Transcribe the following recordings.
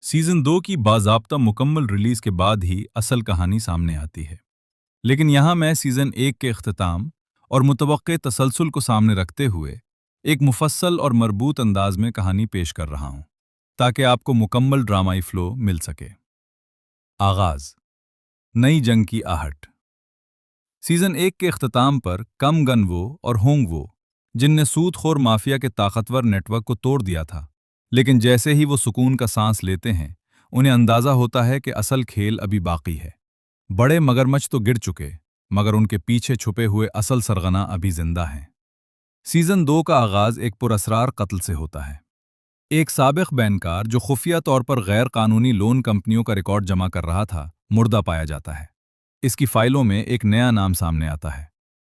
Season 2 की बाज़ाब्ता मुकम्मल release के बाद ही असल कहानी सामने आती है। लेकिन यहाँ मैं सीजन 1 के इख्तिताम और मुतवक्के तसलसल को सामने रखते हुए एक मुफस्सल और मरबूत अंदाज में कहानी पेश कर रहा हूँ, ताकि आपको मुकम्मल ड्रामाई फ्लो मिल सके। आगाज, नई जंग की आहट। सीजन 1 के इख्तिताम पर कम गन वो और होंग वो, जिनने सूदखोर माफिया के ताकतवर नेटवर्क को तोड़ दिया था, लेकिन जैसे ही वो सुकून का सांस लेते हैं, उन्हें अंदाजा होता है कि असल खेल अभी बाकी है। बड़े मगरमच्छ तो गिर चुके, मगर उनके पीछे छुपे हुए असल सरगना अभी जिंदा हैं। सीजन 2 का आगाज एक पुरअसरार कत्ल से होता है। एक साबिक बैंकर जो खुफिया तौर पर गैर कानूनी लोन कंपनियों का रिकॉर्ड जमा कर रहा था, मुर्दा पाया जाता है। इसकी फाइलों में एक नया नाम सामने आता है,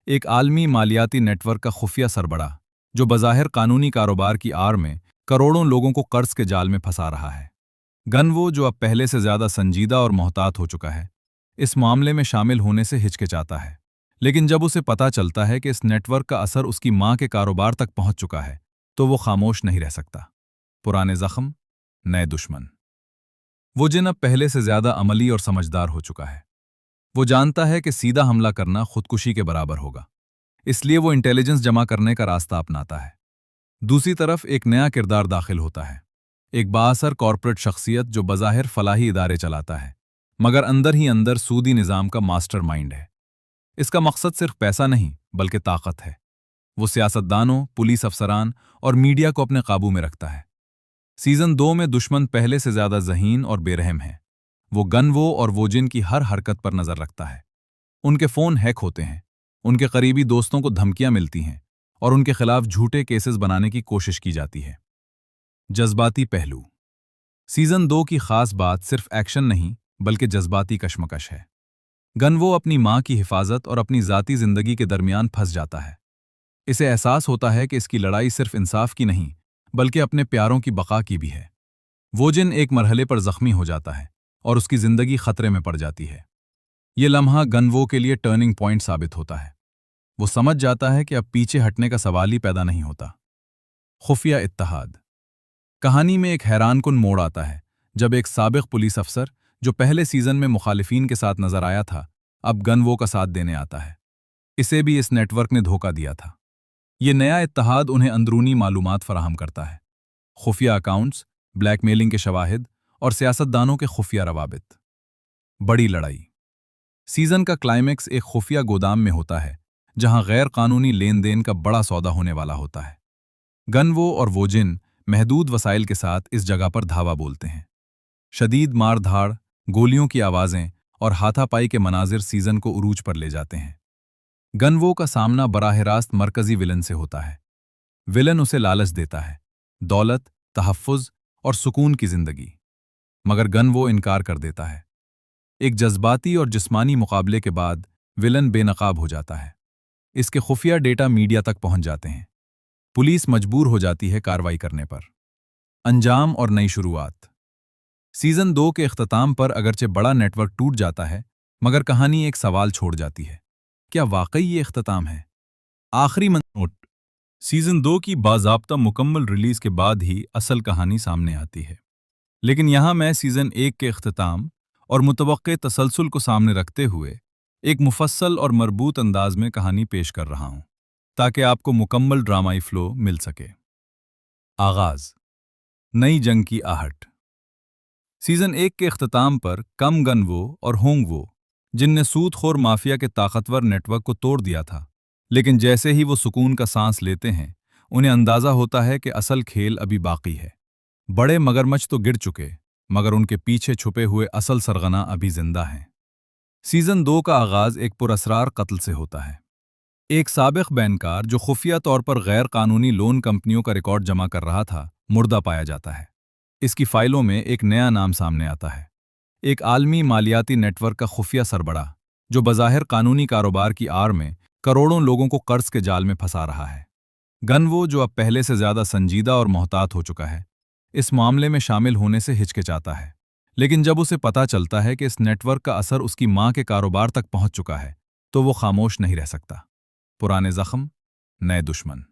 एक आलमी मालियाती नेटवर्क का खुफिया सरबराह, जो बज़ाहिर कानूनी कारोबार की आड़ में करोड़ों लोगों को कर्ज के जाल में फंसा रहा है। गनवो, जो अब पहले से ज्यादा संजीदा और मोहतात हो चुका है, इस मामले में शामिल होने से हिचकिचाता है। लेकिन जब उसे पता चलता है कि इस नेटवर्क का असर उसकी मां के कारोबार तक पहुंच चुका है, तो वो खामोश नहीं रह सकता। पुराने जख्म, नए दुश्मन। वो जिन अब पहले से ज्यादा अमली और समझदार हो चुका है। वो जानता है कि सीधा हमला करना खुदकुशी के बराबर होगा, इसलिए वो इंटेलिजेंस जमा करने का रास्ता अपनाता है। दूसरी तरफ एक नया किरदार दाखिल होता है, एक बाअसर कॉर्पोरेट शख्सियत जो बज़ाहिर फलाही इदारे चलाता है, मगर अंदर ही अंदर सूदी निज़ाम का मास्टरमाइंड है। इसका मकसद सिर्फ पैसा नहीं, बल्कि ताकत है। वो सियासतदानों, पुलिस अफसरान और मीडिया को अपने काबू में रखता है। सीजन 2 में दुश्मन पहले से ज्यादा ज़हीन और बेरहम है। वो गनवो और वोजिन की हर हरकत पर नजर रखता है। उनके फोन हैक होते हैं, उनके करीबी दोस्तों को धमकियां मिलती हैं और उनके खिलाफ झूठे केसेस बनाने की कोशिश की जाती है। जज्बाती पहलू। सीजन 2 की खास बात सिर्फ एक्शन नहीं, बल्कि जज्बाती कशमकश है। गनवो अपनी मां की हिफाजत और अपनी ज़ाती जिंदगी के दरमियान फंस जाता है। इसे एहसास होता है कि इसकी लड़ाई सिर्फ इंसाफ की नहीं, बल्कि अपने प्यारों की बका की भी है। वोजिन एक मरहले पर जख्मी हो जाता है और उसकी जिंदगी खतरे में पड़ जाती है। ये लम्हा गनवो के लिए टर्निंग पॉइंट साबित होता है। वो समझ जाता है कि अब पीछे हटने का सवाल ही पैदा नहीं होता। खुफिया इत्तेहाद। कहानी में एक हैरानकुन मोड़ आता है, जब एक साबिक पुलिस अफसर जो पहले सीजन में मुखालिफिन के साथ नजर आया था, अब गनवो का साथ देने आता है। इसे भी इस नेटवर्क ने धोखा दिया था। ये नया इत्तेहाद उन्हें अंदरूनी मालूमात फराहम करता है, खुफिया अकाउंट्स, ब्लैकमेलिंग के शवाहिद और सियासतदानों के खुफिया रवाबित। बड़ी लड़ाई। सीजन का क्लाइमेक्स एक खुफिया गोदाम में होता है, जहां गैर कानूनी लेन देन का बड़ा सौदा होने वाला होता है। गनवो और वोजिन महदूद वसाइल के साथ इस जगह पर धावा बोलते हैं। शदीद मार धाड़, गोलियों की आवाजें और हाथापाई के मनाजिर सीजन को उरूज पर ले जाते हैं। गनवो का सामना बराह रास्त मरकजी विलन से होता है। विलन उसे लालच देता है, दौलत, तहफ्फुज और सुकून की जिंदगी, मगर गनवो इनकार कर देता है। एक जज्बाती और जिस्मानी मुकाबले के बाद विलन बेनकाब हो जाता है। इसके खुफिया डेटा मीडिया तक पहुंच जाते हैं। पुलिस मजबूर हो जाती है कार्रवाई करने पर। अंजाम और नई शुरुआत। सीजन 2 के इख्तिताम पर अगरचे बड़ा नेटवर्क टूट जाता है, मगर कहानी एक सवाल छोड़ जाती है, क्या वाकई ये इख्तिताम है? आखिरी नोट। सीजन 2 की बाज़ाब्ता मुकम्मल रिलीज के बाद ही असल कहानी सामने आती है। लेकिन यहाँ मैं सीजन 1 के इख्तिताम और मुतवक्के तसलसल को सामने रखते हुए एक मुफस्सल और मरबूत अंदाज में कहानी पेश कर रहा हूँ, ताकि आपको मुकम्मल ड्रामाई फ्लो मिल सके। आगाज, नई जंग की आहट। सीजन 1 के इख्तिताम पर कम गनवो और होंग वो, जिनने सूदखोर माफिया के ताकतवर नेटवर्क को तोड़ दिया था, लेकिन जैसे ही वो सुकून का सांस लेते हैं, उन्हें अंदाजा होता है कि असल खेल अभी बाकी है। बड़े मगरमच्छ तो गिर चुके, मगर उनके पीछे छुपे हुए असल सरगना अभी जिंदा हैं। सीजन 2 का आगाज एक पुरअसरार कत्ल से होता है। एक साबिक बैंकर जो खुफिया तौर पर गैर कानूनी लोन कंपनियों का रिकॉर्ड जमा कर रहा था, मुर्दा पाया जाता है। इसकी फाइलों में एक नया नाम सामने आता है, एक आलमी मालियाती नेटवर्क का खुफिया सरबराह, जो बज़ाहिर कानूनी कारोबार की आड़ में करोड़ों लोगों को कर्ज के जाल में फंसा रहा है। गनवो, जो अब पहले से ज्यादा संजीदा और मोहतात हो चुका है, इस मामले में शामिल होने से हिचकिचाता है। लेकिन जब उसे पता चलता है कि इस नेटवर्क का असर उसकी मां के कारोबार तक पहुंच चुका है, तो वो खामोश नहीं रह सकता। पुराने जख्म, नए दुश्मन।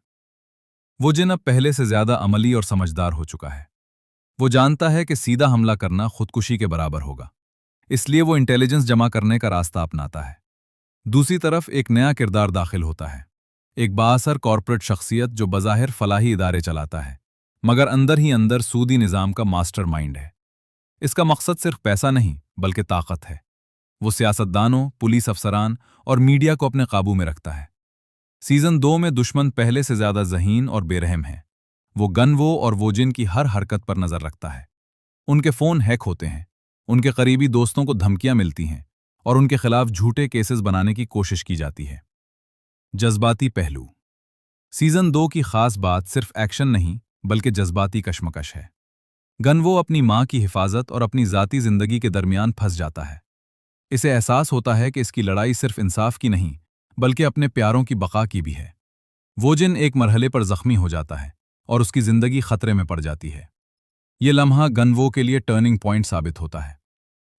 वो जिन अब पहले से ज्यादा अमली और समझदार हो चुका है। वो जानता है कि सीधा हमला करना खुदकुशी के बराबर होगा, इसलिए वो इंटेलिजेंस जमा करने का रास्ता अपनाता है। दूसरी तरफ एक नया किरदार दाखिल होता है, एक बाअसर कॉरपोरेट शख्सियत जो बज़ाहिर फलाही इदारे चलाता है, मगर अंदर ही अंदर सूदी निज़ाम का मास्टरमाइंड है। इसका मकसद सिर्फ पैसा नहीं, बल्कि ताकत है। वो सियासतदानों, पुलिस अफसरान और मीडिया को अपने काबू में रखता है। सीजन 2 में दुश्मन पहले से ज्यादा ज़हीन और बेरहम है। वो गनवो और वोजिन की हर हरकत पर नजर रखता है। उनके फोन हैक होते हैं, उनके करीबी दोस्तों को धमकियां मिलती हैं और उनके खिलाफ झूठे केसेस बनाने की कोशिश की जाती है। जज्बाती पहलू। सीजन 2 की खास बात सिर्फ एक्शन नहीं, बल्कि जज्बाती कशमकश है। गनवो अपनी मां की हिफाजत और अपनी ज़ाती जिंदगी के दरमियान फंस जाता है। इसे एहसास होता है कि इसकी लड़ाई सिर्फ इंसाफ की नहीं, बल्कि अपने प्यारों की बका की भी है। वोजिन एक मरहले पर जख्मी हो जाता है और उसकी जिंदगी खतरे में पड़ जाती है। ये लम्हा गनवो के लिए टर्निंग पॉइंट साबित होता है।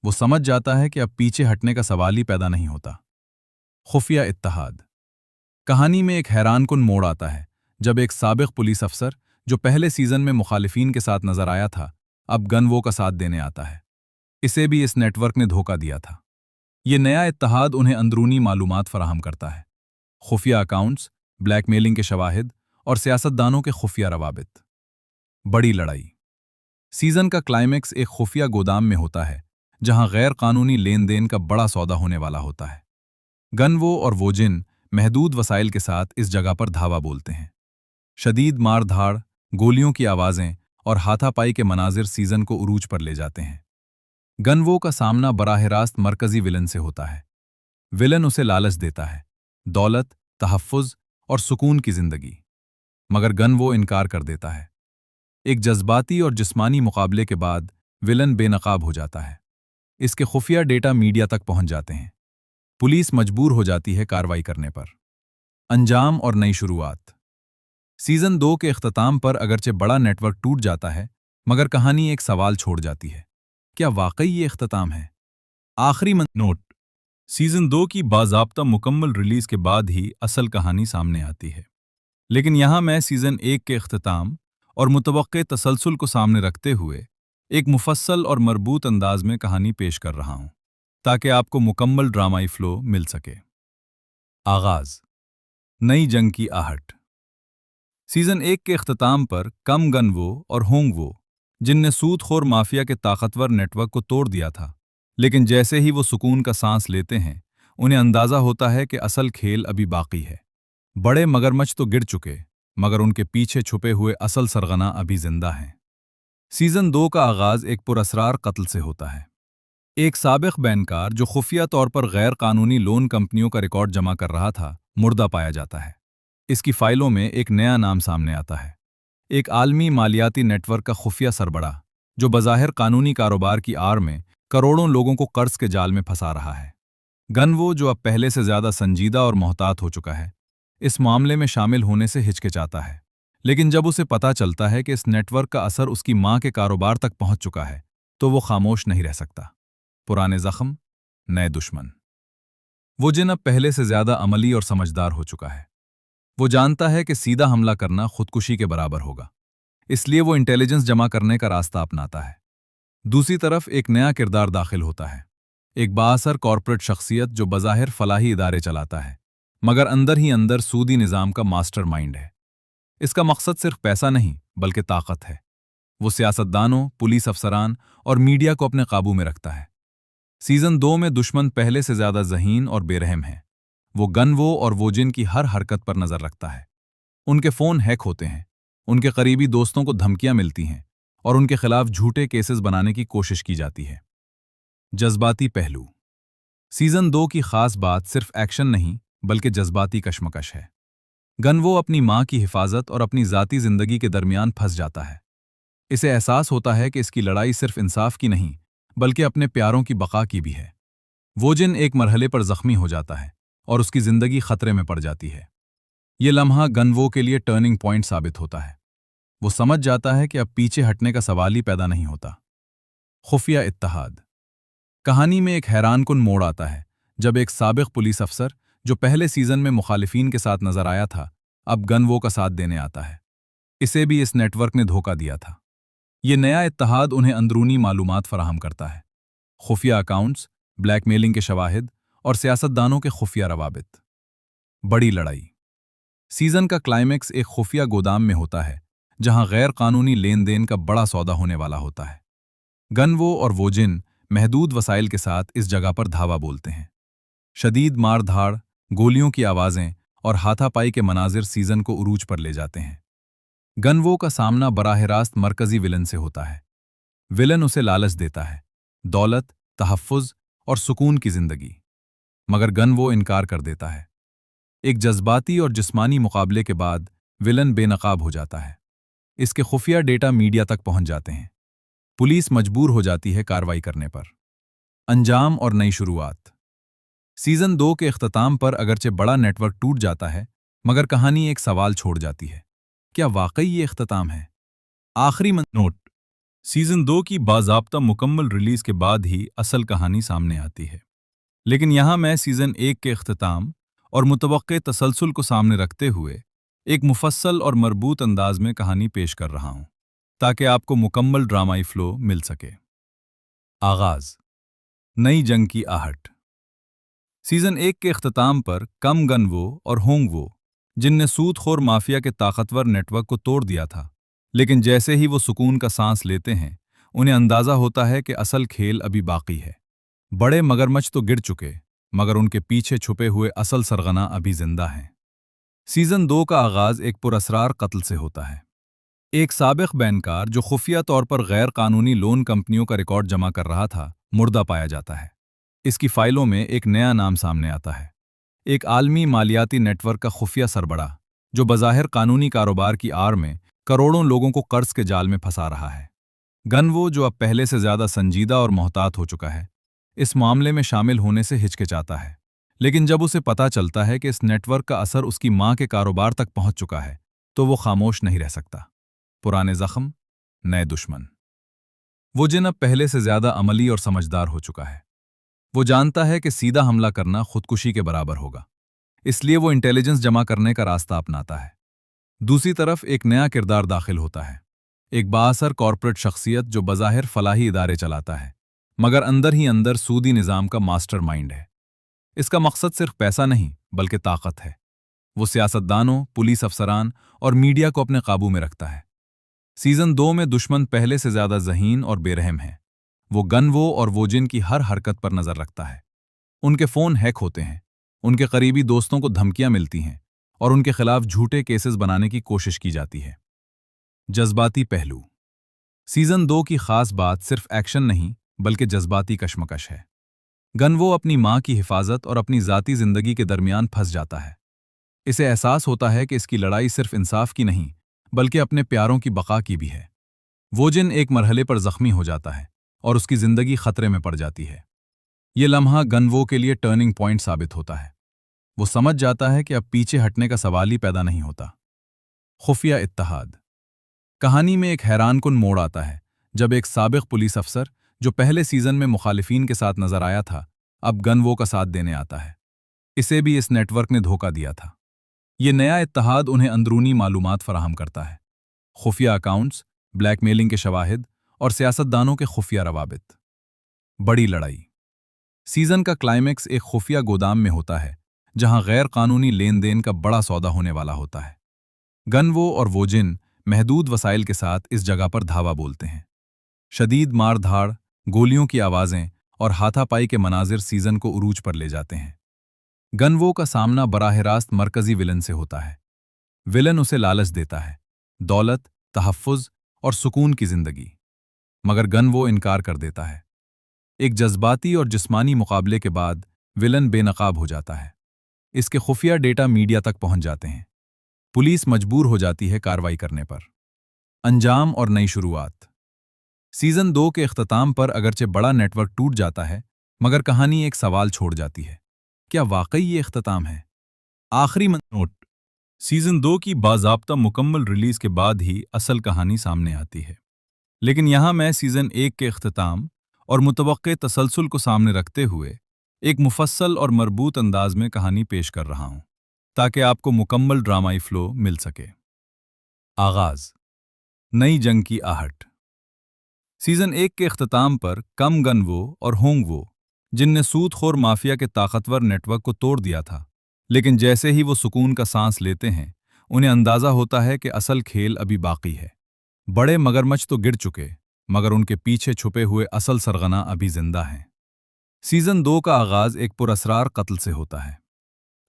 वो समझ जाता है कि अब पीछे हटने का सवाल ही पैदा नहीं होता। खुफिया इत्तेहाद। कहानी में एक हैरानकुन मोड़ आता है जब एक साबिक पुलिस अफसर जो पहले सीजन में मुखालिफिन के साथ नजर आया था, अब गनवो का साथ देने आता है। इसे भी इस नेटवर्क ने धोखा दिया था। ये नया इत्तेहाद उन्हें अंदरूनी मालूमात फराहम करता है, खुफिया अकाउंट्स, ब्लैकमेलिंग के शवाहिद और सियासतदानों के खुफिया रवाबित। बड़ी लड़ाई। सीजन का क्लाइमेक्स एक खुफिया गोदाम में होता है, जहां गैर कानूनी लेन देन का बड़ा सौदा होने वाला होता है। गनवो और वोजिन महदूद वसाइल के साथ इस जगह पर धावा बोलते हैं। शदीद मार-धाड़, गोलियों की आवाजें और हाथापाई के मनाजिर सीजन को उरूज पर ले जाते हैं। गनवो का सामना बराह रास्त मरकजी विलन से होता है। विलन उसे लालच देता है, दौलत, तहफ़्फ़ुज़ और सुकून की जिंदगी, मगर गनवो इनकार कर देता है। एक जज्बाती और जिस्मानी मुकाबले के बाद विलन बेनकाब हो जाता है। इसके खुफिया डेटा मीडिया तक पहुंच जाते हैं। पुलिस मजबूर हो जाती है कार्रवाई करने पर। अंजाम और नई शुरुआत। सीजन 2 के इख्तिताम पर अगरचे बड़ा नेटवर्क टूट जाता है, मगर कहानी एक सवाल छोड़ जाती है, क्या वाकई ये इख्तिताम है? आखिरी नोट। सीजन 2 की बाज़ाब्ता मुकम्मल रिलीज के बाद ही असल कहानी सामने आती है, लेकिन यहां मैं सीजन 1 के इख्तिताम और मुतवक्के तसलसल को सामने रखते हुए एक मुफस्सल और मरबूत अंदाज में कहानी पेश कर रहा हूं, ताकि आपको मुकम्मल ड्रामाई फ्लो मिल सके। आगाज। नई जंग की आहट। सीजन 1 के इख्तिताम पर कम गनवो और होंगवो, जिनने सूदखोर माफिया के ताकतवर नेटवर्क को तोड़ दिया था, लेकिन जैसे ही वो सुकून का सांस लेते हैं, उन्हें अंदाजा होता है कि असल खेल अभी बाकी है। बड़े मगरमच्छ तो गिर चुके, मगर उनके पीछे छुपे हुए असल सरगना अभी जिंदा हैं। सीजन 2 का आगाज एक पुरअसरार कत्ल से होता है। एक साबिक बैंकर जो खुफिया तौर पर गैर कानूनी लोन कंपनियों का रिकॉर्ड जमा कर रहा था, मुर्दा पाया जाता है। इसकी फाइलों में एक नया नाम सामने आता है, एक आलमी मालियाती नेटवर्क का खुफिया सरबड़ा, जो बज़ाहिर कानूनी कारोबार की आड़ में करोड़ों लोगों को कर्ज के जाल में फंसा रहा है। गनवो, जो अब पहले से ज्यादा संजीदा और मोहतात हो चुका है, इस मामले में शामिल होने से हिचकिचाता है, लेकिन जब उसे पता चलता है कि इस नेटवर्क का असर उसकी मां के कारोबार तक पहुंच चुका है, तो वो खामोश नहीं रह सकता। पुराने जख्म, नए दुश्मन। वो जिन अब पहले से ज्यादा अमली और समझदार हो चुका है। वो जानता है कि सीधा हमला करना खुदकुशी के बराबर होगा, इसलिए वो इंटेलिजेंस जमा करने का रास्ता अपनाता है। दूसरी तरफ एक नया किरदार दाखिल होता है, एक बाअसर कॉरपोरेट शख्सियत जो बज़ाहिर फलाही इदारे चलाता है, मगर अंदर ही अंदर सूदी निज़ाम का मास्टरमाइंड है। इसका मकसद सिर्फ पैसा नहीं, बल्कि ताकत है। वो सियासतदानों, पुलिस अफसरान और मीडिया को अपने काबू में रखता है। सीजन 2 में दुश्मन पहले से ज्यादा ज़हीन और बेरहम है। वो गनवो और वोजिन की हर हरकत पर नजर रखता है। उनके फोन हैक होते हैं, उनके करीबी दोस्तों को धमकियां मिलती हैं और उनके खिलाफ झूठे केसेस बनाने की कोशिश की जाती है। जज्बाती पहलू। सीजन 2 की खास बात सिर्फ एक्शन नहीं, बल्कि जज्बाती कशमकश है। गनवो अपनी मां की हिफाजत और अपनी ज़ाती जिंदगी के दरमियान फंस जाता है। इसे एहसास होता है कि इसकी लड़ाई सिर्फ इंसाफ की नहीं, बल्कि अपने प्यारों की बका की भी है। वोजिन एक मरहले पर जख्मी हो जाता है और उसकी जिंदगी खतरे में पड़ जाती है। ये लम्हा गनवो के लिए टर्निंग पॉइंट साबित होता है। वो समझ जाता है कि अब पीछे हटने का सवाल ही पैदा नहीं होता। खुफिया इत्तेहाद। कहानी में एक हैरानकुन मोड़ आता है जब एक साबिक पुलिस अफसर जो पहले सीजन में मुखालिफिन के साथ नजर आया था, अब गनवो का साथ देने आता है। इसे भी इस नेटवर्क ने धोखा दिया था। یہ نیا اتحاد انہیں اندرونی معلومات فراہم کرتا ہے: خفیہ اکاؤنٹس، بلیک میلنگ کے شواہد اور سیاستدانوں کے خفیہ روابط۔ بڑی لڑائی۔ سیزن کا کلائمیکس ایک خفیہ گودام میں ہوتا ہے جہاں غیر قانونی لین دین کا بڑا سودا ہونے والا ہوتا ہے۔ گنوو اور ووجن محدود وسائل کے ساتھ اس جگہ پر دھاوا بولتے ہیں۔ شدید مار دھاڑ، گولیوں کی آوازیں اور ہاتھا پائی کے مناظر سیزن کو عروج پر لے جاتے ہیں۔ گنوو کا سامنا براہ راست مرکزی ولن سے ہوتا ہے۔ ولن اسے لالچ دیتا ہے: دولت، تحفظ اور سکون کی زندگی۔ مگر گنوو انکار کر دیتا ہے۔ ایک جذباتی اور جسمانی مقابلے کے بعد ولن بے نقاب ہو جاتا ہے۔ اس کے خفیہ ڈیٹا میڈیا تک پہنچ جاتے ہیں۔ پولیس مجبور ہو جاتی ہے کارروائی کرنے پر۔ انجام اور نئی شروعات۔ سیزن 2 کے اختتام پر اگرچہ بڑا نیٹ ورک ٹوٹ جاتا ہے، مگر کہانی ایک سوال چھوڑ جاتی ہے: کیا واقعی یہ اختتام ہے؟ آخری نوٹ: سیزن 2 کی باضابطہ مکمل ریلیز کے بعد ہی اصل کہانی سامنے آتی ہے، لیکن یہاں میں سیزن 1 کے اختتام اور متوقع تسلسل کو سامنے رکھتے ہوئے ایک مفصل اور مربوط انداز میں کہانی پیش کر رہا ہوں تاکہ آپ کو مکمل ڈرامائی فلو مل سکے۔ آغاز: نئی جنگ کی آہٹ۔ سیزن 1 کے اختتام پر کم گنوو اور ہونگ وو، جن نے سود خور مافیا کے طاقتور نیٹ ورک کو توڑ دیا تھا، لیکن جیسے ہی وہ سکون کا سانس لیتے ہیں، انہیں اندازہ ہوتا ہے کہ اصل کھیل ابھی باقی ہے۔ بڑے مگرمچھ تو گر چکے، مگر ان کے پیچھے چھپے ہوئے اصل سرغنہ ابھی زندہ ہیں۔ سیزن 2 کا آغاز ایک پراسرار قتل سے ہوتا ہے۔ ایک سابق بینکار جو خفیہ طور پر غیر قانونی لون کمپنیوں کا ریکارڈ جمع کر رہا تھا، مردہ پایا جاتا ہے۔ اس کی فائلوں میں ایک نیا نام سامنے آتا ہے: ایک عالمی مالیاتی نیٹ ورک کا خفیہ سربراہ جو بظاہر قانونی کاروبار کی آڑ میں کروڑوں لوگوں کو قرض کے جال میں پھنسا رہا ہے۔ گنوو، جو اب پہلے سے زیادہ سنجیدہ اور محتاط ہو چکا ہے، اس معاملے میں شامل ہونے سے ہچکچاتا ہے، لیکن جب اسے پتہ چلتا ہے کہ اس نیٹ ورک کا اثر اس کی ماں کے کاروبار تک پہنچ چکا ہے، تو وہ خاموش نہیں رہ سکتا۔ پرانے زخم، نئے دشمن۔ وہ جن اب پہلے سے زیادہ عملی اور سمجھدار ہو چکا ہے۔ وہ جانتا ہے کہ سیدھا حملہ کرنا خودکشی کے برابر ہوگا، اس لیے وہ انٹیلیجنس جمع کرنے کا راستہ اپناتا ہے۔ دوسری طرف ایک نیا کردار داخل ہوتا ہے، ایک بااثر کارپوریٹ شخصیت جو بظاہر فلاحی ادارے چلاتا ہے، مگر اندر ہی اندر سودی نظام کا ماسٹر مائنڈ ہے۔ اس کا مقصد صرف پیسہ نہیں بلکہ طاقت ہے۔ وہ سیاستدانوں، پولیس افسران اور میڈیا کو اپنے قابو میں رکھتا ہے۔ سیزن 2 میں دشمن پہلے سے زیادہ ذہین اور بے رحم ہے۔ وہ گنوو اور ووجن کی ہر حرکت پر نظر رکھتا ہے۔ ان کے فون ہیک ہوتے ہیں، ان کے قریبی دوستوں کو دھمکیاں ملتی ہیں، اور ان کے خلاف جھوٹے کیسز بنانے کی کوشش کی جاتی ہے۔ جذباتی پہلو۔ سیزن 2 کی خاص بات صرف ایکشن نہیں بلکہ جذباتی کشمکش ہے۔ گنوو اپنی ماں کی حفاظت اور اپنی ذاتی زندگی کے درمیان پھنس جاتا ہے۔ اسے احساس ہوتا ہے کہ اس کی لڑائی صرف انصاف کی نہیں بلکہ اپنے پیاروں کی بقا کی بھی ہے۔ ووجن ایک مرحلے پر زخمی ہو جاتا ہے اور اس کی زندگی خطرے میں پڑ جاتی ہے۔ یہ لمحہ گنوو کے لیے ٹرننگ پوائنٹ ثابت ہوتا ہے۔ وہ سمجھ جاتا ہے کہ اب پیچھے ہٹنے کا سوال ہی پیدا نہیں ہوتا۔ خفیہ اتحاد۔ کہانی میں ایک حیران کن موڑ آتا ہے جب ایک سابق پولیس افسر جو پہلے سیزن میں مخالفین کے ساتھ نظر آیا تھا، اب گنوو کا ساتھ دینے آتا ہے۔ اسے بھی اس نیٹ ورک نے دھوکہ دیا تھا۔ یہ نیا اتحاد انہیں اندرونی معلومات فراہم کرتا ہے: خفیہ اکاؤنٹس، بلیک میلنگ کے شواہد اور سیاستدانوں کے خفیہ روابط۔ بڑی لڑائی۔ سیزن کا کلائمیکس ایک خفیہ گودام میں ہوتا ہے جہاں غیر قانونی لین دین کا بڑا سودا ہونے والا ہوتا ہے۔ گنوو اور ووجن محدود وسائل کے ساتھ اس جگہ پر دھاوا بولتے ہیں۔ شدید مار دھاڑ، گولیوں کی آوازیں اور ہاتھا پائی کے مناظر سیزن کو عروج پر لے جاتے ہیں۔ گنوو کا سامنا براہ راست مرکزی ولن سے ہوتا ہے۔ ولن اسے لالچ دیتا ہے: دولت، تحفظ اور سکون کی زندگی۔ مگر گنوو انکار کر دیتا ہے۔ ایک جذباتی اور جسمانی مقابلے کے بعد ولن بے نقاب ہو جاتا ہے۔ اس کے خفیہ ڈیٹا میڈیا تک پہنچ جاتے ہیں۔ پولیس مجبور ہو جاتی ہے کارروائی کرنے پر۔ انجام اور نئی شروعات۔ سیزن 2 کے اختتام پر اگرچہ بڑا نیٹ ورک ٹوٹ جاتا ہے، مگر کہانی ایک سوال چھوڑ جاتی ہے: کیا واقعی یہ اختتام ہے؟ آخری نوٹ: سیزن 2 کی باضابطہ مکمل ریلیز کے بعد ہی اصل کہانی سامنے آتی ہے، لیکن یہاں میں سیزن 1 کے اختتام اور متوقع تسلسل کو سامنے رکھتے ہوئے ایک مفصل اور مربوط انداز میں کہانی پیش کر رہا ہوں تاکہ آپ کو مکمل ڈرامائی فلو مل سکے۔ آغاز: نئی جنگ کی آہٹ۔ सीजन 1 के इख्तिताम पर कम गन वो और होंग वो जिनने सूदखोर माफिया के ताकतवर नेटवर्क को तोड़ दिया था। लेकिन जैसे ही वो सुकून का सांस लेते हैं, उन्हें अंदाजा होता है कि असल खेल अभी बाकी है। बड़े मगरमच्छ तो गिर चुके, मगर उनके पीछे छुपे हुए असल सरगना अभी जिंदा हैं। सीजन 2 का आगाज एक पुरअसरार कत्ल से होता है।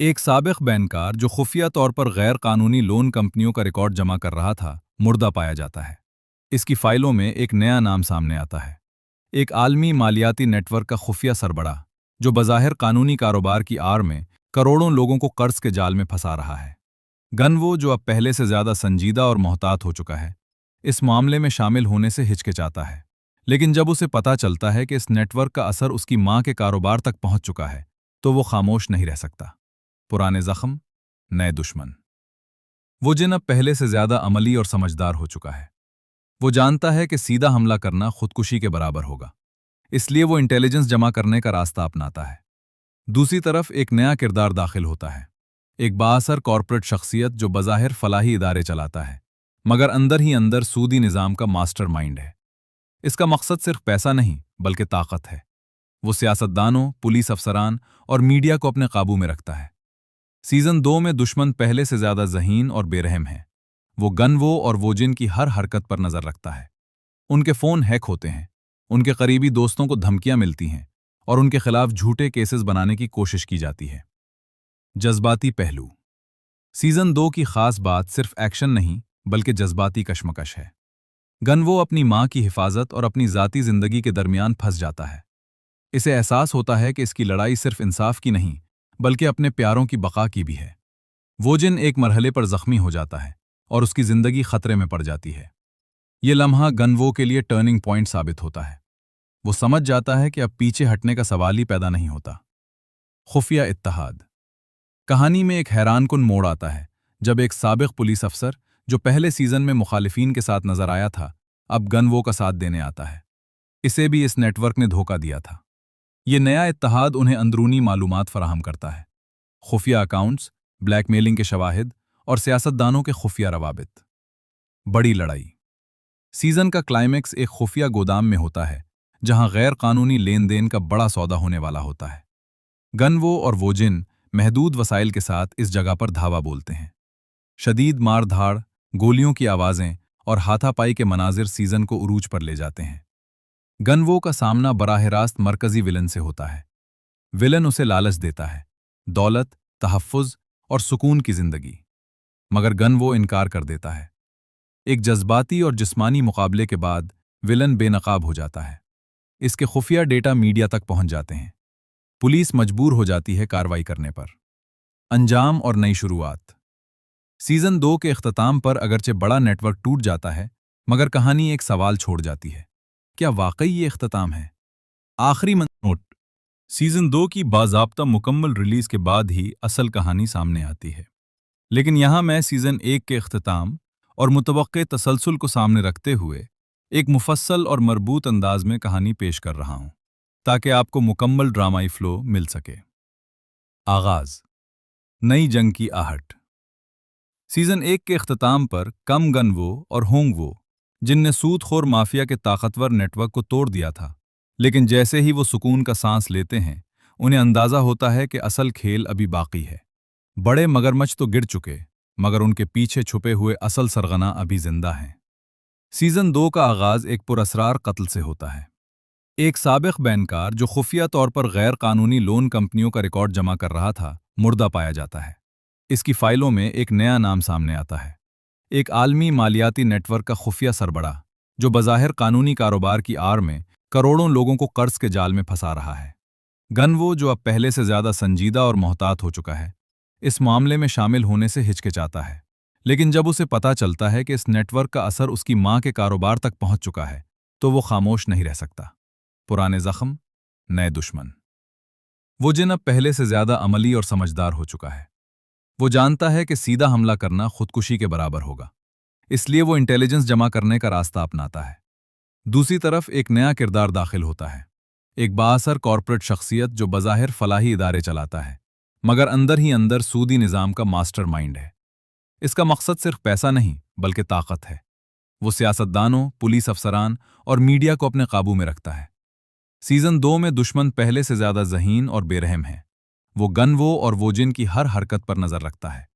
एक साबिक बैंकर जो खुफिया तौर पर गैर कानूनी लोन कंपनियों का रिकॉर्ड जमा कर रहा था, मुर्दा पाया जाता है। इसकी फाइलों में एक नया नाम सामने आता है, एक आलमी मालियाती नेटवर्क का खुफिया सरबराह, जो बज़ाहिर कानूनी कारोबार की आड़ में करोड़ों लोगों को कर्ज के जाल में फंसा रहा है। गनवो, जो अब पहले से ज्यादा संजीदा और मोहतात हो चुका है, इस मामले में शामिल होने से हिचकिचाता है। लेकिन जब उसे पता चलता है कि इस नेटवर्क का असर उसकी मां के कारोबार तक पहुंच चुका है, तो वो खामोश नहीं रह सकता। पुराने जख्म, नए दुश्मन। वो जिन अब पहले से ज्यादा अमली और समझदार हो चुका है। वो जानता है कि सीधा हमला करना खुदकुशी के बराबर होगा, इसलिए वो इंटेलिजेंस जमा करने का रास्ता अपनाता है। दूसरी तरफ एक नया किरदार दाखिल होता है, एक बाअसर कॉरपोरेट शख्सियत जो बज़ाहिर फलाही इदारे चलाता है, मगर अंदर ही अंदर सूदी निज़ाम का मास्टरमाइंड है। इसका मकसद सिर्फ पैसा नहीं, बल्कि ताकत है। वो सियासतदानों, पुलिस अफसरान और मीडिया को अपने काबू में रखता है। सीजन 2 में दुश्मन पहले से ज्यादा ज़हीन और बेरहम है। वो गनवो और वोजिन की हर हरकत पर नजर रखता है। उनके फोन हैक होते हैं, उनके करीबी दोस्तों को धमकियां मिलती हैं और उनके खिलाफ झूठे केसेस बनाने की कोशिश की जाती है। जज्बाती पहलू। सीजन 2 की खास बात सिर्फ एक्शन नहीं, बल्कि जज्बाती कशमकश है। गनवो अपनी मां की हिफाजत और अपनी ज़ाती जिंदगी के दरमियान फंस जाता है। इसे एहसास होता है कि इसकी लड़ाई सिर्फ इंसाफ की नहीं, बल्कि अपने प्यारों की बका की भी है। वोजिन एक मरहले पर जख्मी हो जाता है और उसकी जिंदगी खतरे में पड़ जाती है। ये लम्हा गनवो के लिए टर्निंग पॉइंट साबित होता है। वो समझ जाता है कि अब पीछे हटने का सवाल ही पैदा नहीं होता। खुफिया इत्तेहाद। कहानी में एक हैरानकुन मोड़ आता है, जब एक साबिक पुलिस अफसर जो पहले सीजन में मुखालिफिन के साथ नजर आया था, अब गनवो का साथ देने आता है। इसे भी इस नेटवर्क ने धोखा दिया था। ये नया इत्तेहाद उन्हें अंदरूनी मालूमात फराहम करता है, खुफिया अकाउंट्स, ब्लैकमेलिंग के शवाहिद और सियासतदानों के खुफिया रवाबित। बड़ी लड़ाई। सीजन का क्लाइमेक्स एक खुफिया गोदाम में होता है, जहां गैर कानूनी लेन देन का बड़ा सौदा होने वाला होता है। गनवो और वोजिन महदूद वसाइल के साथ इस जगह पर धावा बोलते हैं। शदीद मार-धाड़, गोलियों की आवाजें और हाथापाई के मनाजिर सीजन को उरूज पर ले जाते हैं। गनवो का सामना बराह रास्त मरकजी विलन से होता है। विलन उसे लालच देता है, दौलत, तहफ़्फ़ुज़ और सुकून की जिंदगी, मगर गनवो इनकार कर देता है। एक जज्बाती और जिस्मानी मुकाबले के बाद विलन बेनकाब हो जाता है। इसके खुफिया डेटा मीडिया तक पहुंच जाते हैं। पुलिस मजबूर हो जाती है कार्रवाई करने पर। अंजाम और नई शुरुआत। सीजन 2 के इख्तिताम पर अगरचे बड़ा नेटवर्क टूट जाता है, मगर कहानी एक सवाल छोड़ जाती है, क्या वाकई ये इख्तिताम है? आखिरी नोट। सीजन 2 की बाज़ाब्ता मुकम्मल रिलीज के बाद ही असल कहानी सामने आती है। लेकिन यहां मैं सीजन 1 के इख्तिताम और मुतवक्के तसलसल को सामने रखते हुए एक मुफस्सल और मरबूत अंदाज में कहानी पेश कर रहा हूं, ताकि आपको मुकम्मल ड्रामाई फ्लो मिल सके। आगाज। नई जंग की आहट। सीजन 1 के इख्तिताम पर कम गनवो और होंगवो, जिनने सूदखोर माफिया के ताकतवर नेटवर्क को तोड़ दिया था, लेकिन जैसे ही वो सुकून का सांस लेते हैं, उन्हें अंदाजा होता है कि असल खेल अभी बाकी है। बड़े मगरमच्छ तो गिर चुके, मगर उनके पीछे छुपे हुए असल सरगना अभी जिंदा हैं। सीजन 2 का आगाज एक पुरअसरार कत्ल से होता है। एक साबिक बैंकर जो खुफिया तौर पर गैर कानूनी लोन कंपनियों का रिकॉर्ड जमा कर रहा था, मुर्दा पाया जाता है। इसकी फाइलों में एक नया नाम सामने आता है, एक आलमी मालियाती नेटवर्क का खुफिया सरबराह, जो बज़ाहिर कानूनी कारोबार की आड़ में करोड़ों लोगों को कर्ज के जाल में फंसा रहा है। गनवो, जो अब पहले से ज्यादा संजीदा और मोहतात हो चुका है, इस मामले में शामिल होने से हिचकिचाता है। लेकिन जब उसे पता चलता है कि इस नेटवर्क का असर उसकी मां के कारोबार तक पहुंच चुका है, तो वो खामोश नहीं रह सकता। पुराने जख्म, नए दुश्मन। वो जिन अब पहले से ज्यादा अमली और समझदार हो चुका है। वो जानता है कि सीधा हमला करना खुदकुशी के बराबर होगा, इसलिए वो इंटेलिजेंस जमा करने का रास्ता अपनाता है। दूसरी तरफ एक नया किरदार दाखिल होता है, एक बाअसर कॉरपोरेट शख्सियत जो बज़ाहिर फलाही इदारे चलाता है, मगर अंदर ही अंदर सूदी निज़ाम का मास्टरमाइंड है। इसका मकसद सिर्फ पैसा नहीं, बल्कि ताकत है। वो सियासतदानों, पुलिस अफसरान और मीडिया को अपने काबू में रखता है। सीजन 2 में दुश्मन पहले से ज्यादा ज़हीन और बेरहम है। वो गनवो और वोजिन की हर हरकत पर नजर रखता है।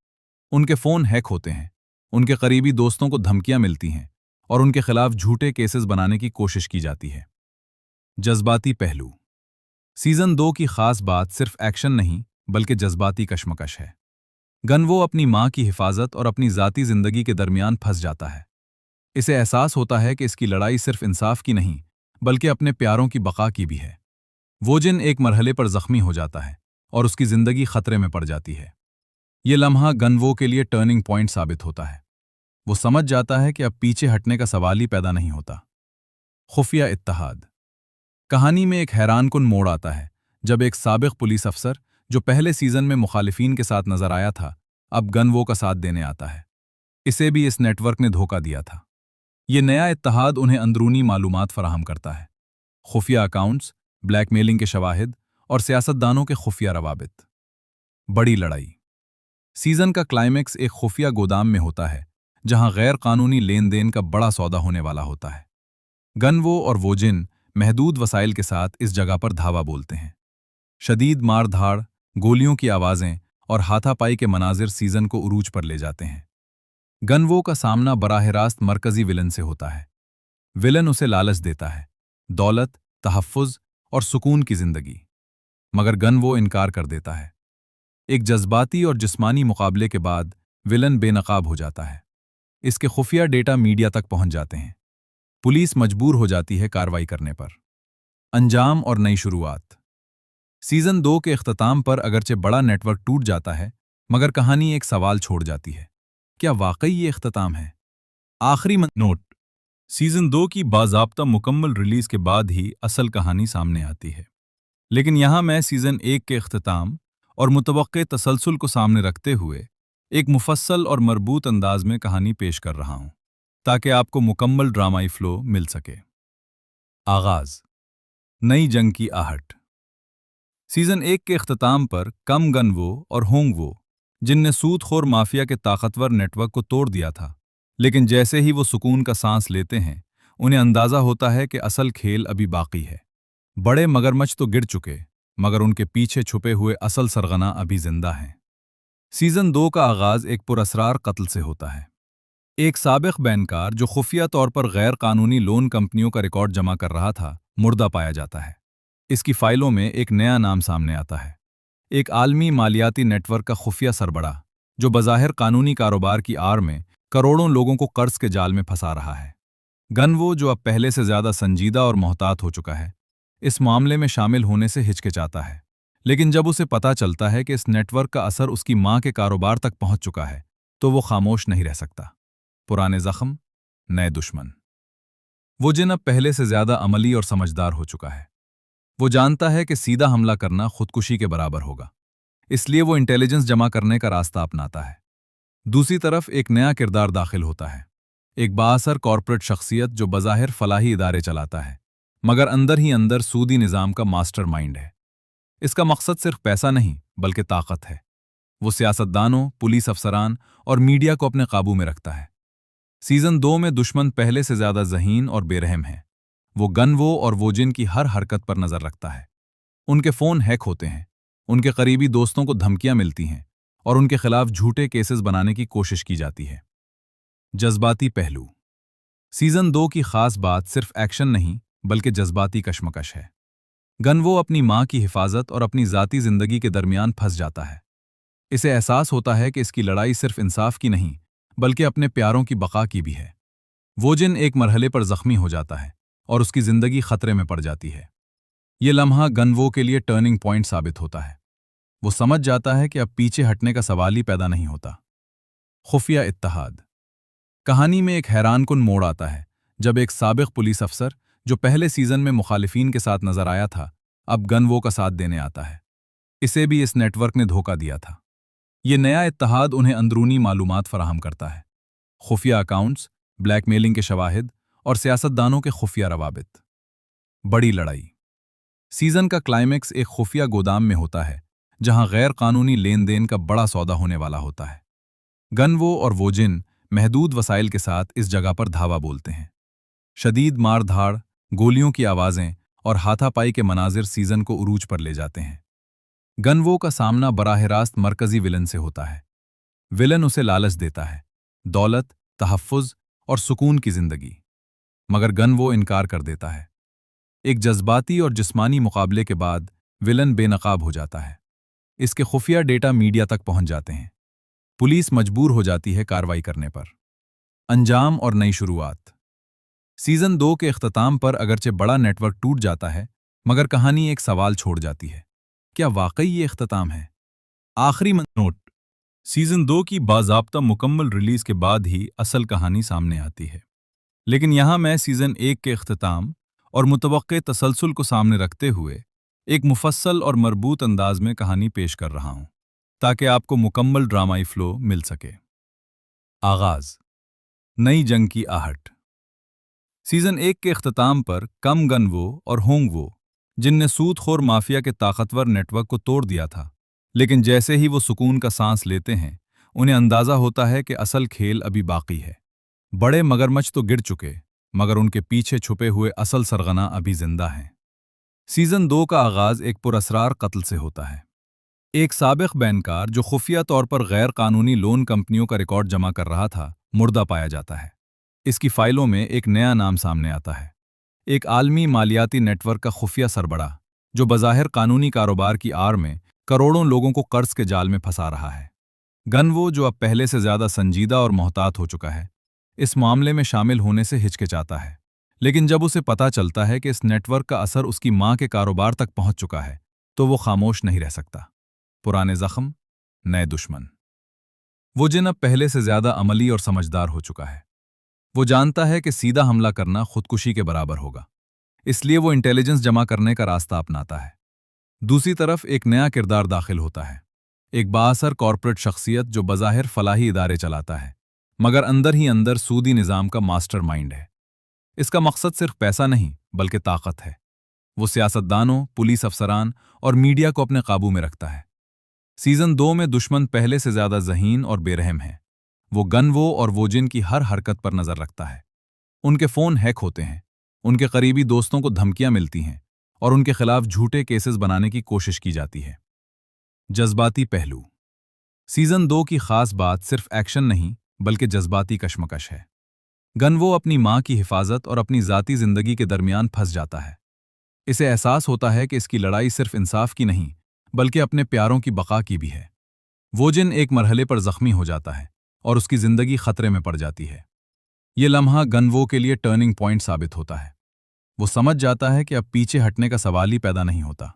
उनके फोन हैक होते हैं, उनके करीबी दोस्तों को धमकियां मिलती हैं और उनके खिलाफ झूठे केसेस बनाने की कोशिश की जाती है। जज्बाती पहलू। सीजन 2 की खास बात सिर्फ एक्शन नहीं बल्कि जज्बाती कशमकश है। गनवो अपनी मां की हिफाजत और अपनी ज़ाती जिंदगी के दरमियान फंस जाता है। इसे एहसास होता है कि इसकी लड़ाई सिर्फ इंसाफ की नहीं बल्कि अपने प्यारों की बका की भी है। वोजिन एक मरहले पर जख्मी हो जाता है और उसकी जिंदगी खतरे में पड़ जाती है। ये लम्हा गनवो के लिए टर्निंग पॉइंट साबित होता है। वो समझ जाता है कि अब पीछे हटने का सवाल ही पैदा नहीं होता। खुफिया इत्तेहाद। कहानी में एक हैरानकुन मोड़ आता है जब एक साबिक पुलिस अफसर जो पहले सीजन में मुखालिफिन के साथ नजर आया था, अब गनवो का साथ देने आता है। इसे भी इस नेटवर्क ने धोखा दिया था। ये नया इत्तेहाद उन्हें अंदरूनी मालूमात फराहम करता है, खुफिया अकाउंट्स, ब्लैकमेलिंग के शवाहिद और सियासतदानों के खुफिया रवाबित। बड़ी लड़ाई। सीजन का क्लाइमेक्स एक खुफिया गोदाम में होता है जहां गैर कानूनी लेन देन का बड़ा सौदा होने वाला होता है। गनवो और वोजिन महदूद वसाइल के साथ इस जगह पर धावा बोलते हैं। शदीद मार-धाड़, गोलियों की आवाजें और हाथापाई के मनाजिर सीजन को उरूज पर ले जाते हैं। गनवो का सामना बराह रास्त मरकजी विलन से होता है। विलन उसे लालच देता है, दौलत, तहफ्फुज और सुकून की जिंदगी, मगर गनवो इनकार कर देता है। एक जज्बाती और जिस्मानी मुकाबले के बाद विलन बेनकाब हो जाता है। इसके खुफिया डेटा मीडिया तक पहुंच जाते हैं। पुलिस मजबूर हो जाती है कार्रवाई करने पर। अंजाम और नई शुरुआत। सीजन 2 के इख्तिताम पर अगरचे बड़ा नेटवर्क टूट जाता है, मगर कहानी एक सवाल छोड़ जाती है, क्या वाकई ये इख्तिताम है? आखिरी नोट। सीजन 2 की बाज़ाब्ता मुकम्मल रिलीज के बाद ही असल कहानी सामने आती है, लेकिन यहां मैं सीजन 1 के इख्तिताम और मुतवक्के तसलसल को सामने रखते हुए एक मुफस्सल और मरबूत अंदाज में कहानी पेश कर रहा हूं, ताकि आपको मुकम्मल ड्रामाई फ्लो मिल सके। आगाज। नई जंग की आहट। सीजन 1 के इख्तिताम पर कम गनवो और होंगवो, जिनने सूदखोर माफिया के ताकतवर नेटवर्क को तोड़ दिया था, लेकिन जैसे ही वो सुकून का सांस लेते हैं, उन्हें अंदाजा होता है कि असल खेल अभी बाकी है। बड़े मगरमच्छ तो गिर चुके, मगर उनके पीछे छुपे हुए असल सरगना अभी जिंदा हैं। सीजन 2 का आगाज एक पुरअसरार कत्ल से होता है। एक साबिक बैंकार जो खुफिया तौर पर गैर कानूनी लोन कंपनियों का रिकॉर्ड जमा कर रहा था, मुर्दा पाया जाता है। इसकी फाइलों में एक नया नाम सामने आता है, एक आलमी मालियाती नेटवर्क का खुफिया सरबड़ा जो बज़ाहिर कानूनी कारोबार की आड़ में करोड़ों लोगों को कर्ज के जाल में फंसा रहा है। गनवो, जो अब पहले से ज्यादा संजीदा और मोहतात हो चुका है, इस मामले में शामिल होने से हिचकिचाता है, लेकिन जब उसे पता चलता है कि इस नेटवर्क का असर उसकी मां के कारोबार तक पहुंच चुका है, तो वो खामोश नहीं रह सकता। पुराने जख्म, नए दुश्मन। वो जिन अब पहले से ज्यादा अमली और समझदार हो चुका है। वो जानता है कि सीधा हमला करना खुदकुशी के बराबर होगा, इसलिए वो इंटेलिजेंस जमा करने का रास्ता अपनाता है। दूसरी तरफ एक नया किरदार दाखिल होता है, एक बाअसर कॉर्पोरेट शख्सियत जो बज़ाहिर फलाही इदारे चलाता है, मगर अंदर ही अंदर सूदी निज़ाम का मास्टरमाइंड है। इसका मकसद सिर्फ पैसा नहीं बल्कि ताकत है। वो सियासतदानों, पुलिस अफसरान और मीडिया को अपने काबू में रखता है। सीजन 2 में दुश्मन पहले से ज्यादा ज़हीन और बेरहम है। वो गनवो और वोजिन की हर हरकत पर नजर रखता है। उनके फोन हैक होते हैं, उनके करीबी दोस्तों को धमकियां मिलती हैं और उनके खिलाफ झूठे केसेस बनाने की कोशिश की जाती है। जज्बाती पहलू। सीजन 2 की खास बात सिर्फ एक्शन नहीं बल्कि जज्बाती कशमकश है। गनवो अपनी मां की हिफाजत और अपनी ज़ाती जिंदगी के दरमियान फंस जाता है। इसे एहसास होता है कि इसकी लड़ाई सिर्फ इंसाफ की नहीं बल्कि अपने प्यारों की बका की भी है। वोजिन एक मरहले पर जख्मी हो जाता है और उसकी जिंदगी खतरे में पड़ जाती है। ये लम्हा गनवो के लिए टर्निंग पॉइंट साबित होता है। वो समझ जाता है कि अब पीछे हटने का सवाल ही पैदा नहीं होता। खुफिया इत्तेहाद। कहानी में एक हैरानकुन मोड़ आता है जब एक साबिक पुलिस अफसर जो पहले सीजन में मुखालिफिन के साथ नजर आया था, अब गनवो का साथ देने आता है। इसे भी इस नेटवर्क ने धोखा दिया था। ये नया इत्तेहाद उन्हें अंदरूनी मालूमात फराहम करता है, खुफिया अकाउंट्स, ब्लैकमेलिंग के शवाहिद और सियासतदानों के खुफिया रवाबित। बड़ी लड़ाई। सीजन का क्लाइमेक्स एक खुफिया गोदाम में होता है जहां गैर कानूनी लेन देन का बड़ा सौदा होने वाला होता है। गनवो और वोजिन महदूद वसाइल के साथ इस जगह पर धावा बोलते हैं। शदीद मार धाड़, गोलियों की आवाज़ें और हाथापाई के मनाजिर सीज़न को उरूज पर ले जाते हैं। गनवो का सामना बराह रास्त मरकजी विलन से होता है। विलन उसे लालच देता है, दौलत, तहफ़्फ़ुज़ और सुकून की ज़िंदगी, मगर गनवो इनकार कर देता है। एक जज्बाती और जिस्मानी मुकाबले के बाद विलन बेनकाब हो जाता है। इसके खुफिया डेटा मीडिया तक पहुंच जाते हैं। पुलिस मजबूर हो जाती है कार्रवाई करने पर। अंजाम और नई शुरुआत। सीज़न 2 के इख्तिताम पर अगरचे बड़ा नेटवर्क टूट जाता है, मगर कहानी एक सवाल छोड़ जाती है। क्या वाकई ये इख्तिताम है? आखिरी नोट: सीज़न 2 की बाज़ाब्ता मुकम्मल रिलीज़ के बाद ही असल कहानी सामने आती है। लेकिन यहाँ मैं सीज़न 1 के इख्तिताम और मुतवक्के तसलसल को सामने रखते हुए एक मुफस्सल और मरबूत अंदाज में कहानी पेश कर रहा हूँ, ताकि आपको मुकम्मल ड्रामाई फ्लो मिल सके। आगाज़: नई जंग की आहट। सीज़न 1 के इख्तिताम पर कम गनवो और होंगवो, जिनने सूदखोर माफिया के ताकतवर नेटवर्क को तोड़ दिया था, लेकिन जैसे ही वो सुकून का सांस लेते हैं, उन्हें अंदाज़ा होता है कि असल खेल अभी बाकी है। बड़े मगरमच्छ तो गिर चुके, मगर उनके पीछे छुपे हुए असल सरगना अभी जिंदा हैं। सीज़न 2 का आगाज़ एक पुरअसरार कत्ल से होता है। एक साबिक बैंकर जो खुफिया तौर पर गैर कानूनी लोन कंपनियों का रिकॉर्ड जमा कर रहा था, मुर्दा पाया जाता है। इसकी फाइलों में एक नया नाम सामने आता है, एक आलमी मालियाती नेटवर्क का खुफिया सरबड़ा, जो बज़ाहिर कानूनी कारोबार की आड़ में करोड़ों लोगों को कर्ज के जाल में फंसा रहा है। गनवो, जो अब पहले से ज़्यादा संजीदा और मोहतात हो चुका है, इस मामले में शामिल होने से हिचकिचाता है, लेकिन जब उसे पता चलता है कि इस नेटवर्क का असर उसकी मां के कारोबार तक पहुंच चुका है, तो वो खामोश नहीं रह सकता। पुराने जख्म, नए दुश्मन। वो जिन अब पहले से ज़्यादा अमली और समझदार हो चुका है। वो जानता है कि सीधा हमला करना खुदकुशी के बराबर होगा, इसलिए वो इंटेलिजेंस जमा करने का रास्ता अपनाता है। दूसरी तरफ एक नया किरदार दाखिल होता है, एक बाअसर कॉर्पोरेट शख्सियत जो बज़ाहिर फलाही इदारे चलाता है, मगर अंदर ही अंदर सूदी निज़ाम का मास्टरमाइंड है। इसका मकसद सिर्फ पैसा नहीं, बल्कि ताकत है। वो सियासतदानों, पुलिस अफसरान और मीडिया को अपने काबू में रखता है। सीज़न 2 में दुश्मन पहले से ज़्यादा ज़हीन और बेरहम है। वो गनवो और वोजिन की हर हरकत पर नज़र रखता है। उनके फ़ोन हैक होते हैं, उनके करीबी दोस्तों को धमकियां मिलती हैं और उनके खिलाफ झूठे केसेस बनाने की कोशिश की जाती है। जज्बाती पहलू। सीज़न 2 की खास बात सिर्फ एक्शन नहीं, बल्कि जज्बाती कशमकश है। गनवो अपनी मां की हिफाजत और अपनी ज़ाती ज़िंदगी के दरमियान फंस जाता है। इसे एहसास होता है कि इसकी लड़ाई सिर्फ इंसाफ की नहीं, बल्कि अपने प्यारों की बका की भी है। वोजिन एक मरहले पर जख्मी हो जाता है और उसकी ज़िंदगी खतरे में पड़ जाती है। ये लम्हा गनवो के लिए टर्निंग पॉइंट साबित होता है। वो समझ जाता है कि अब पीछे हटने का सवाल ही पैदा नहीं होता।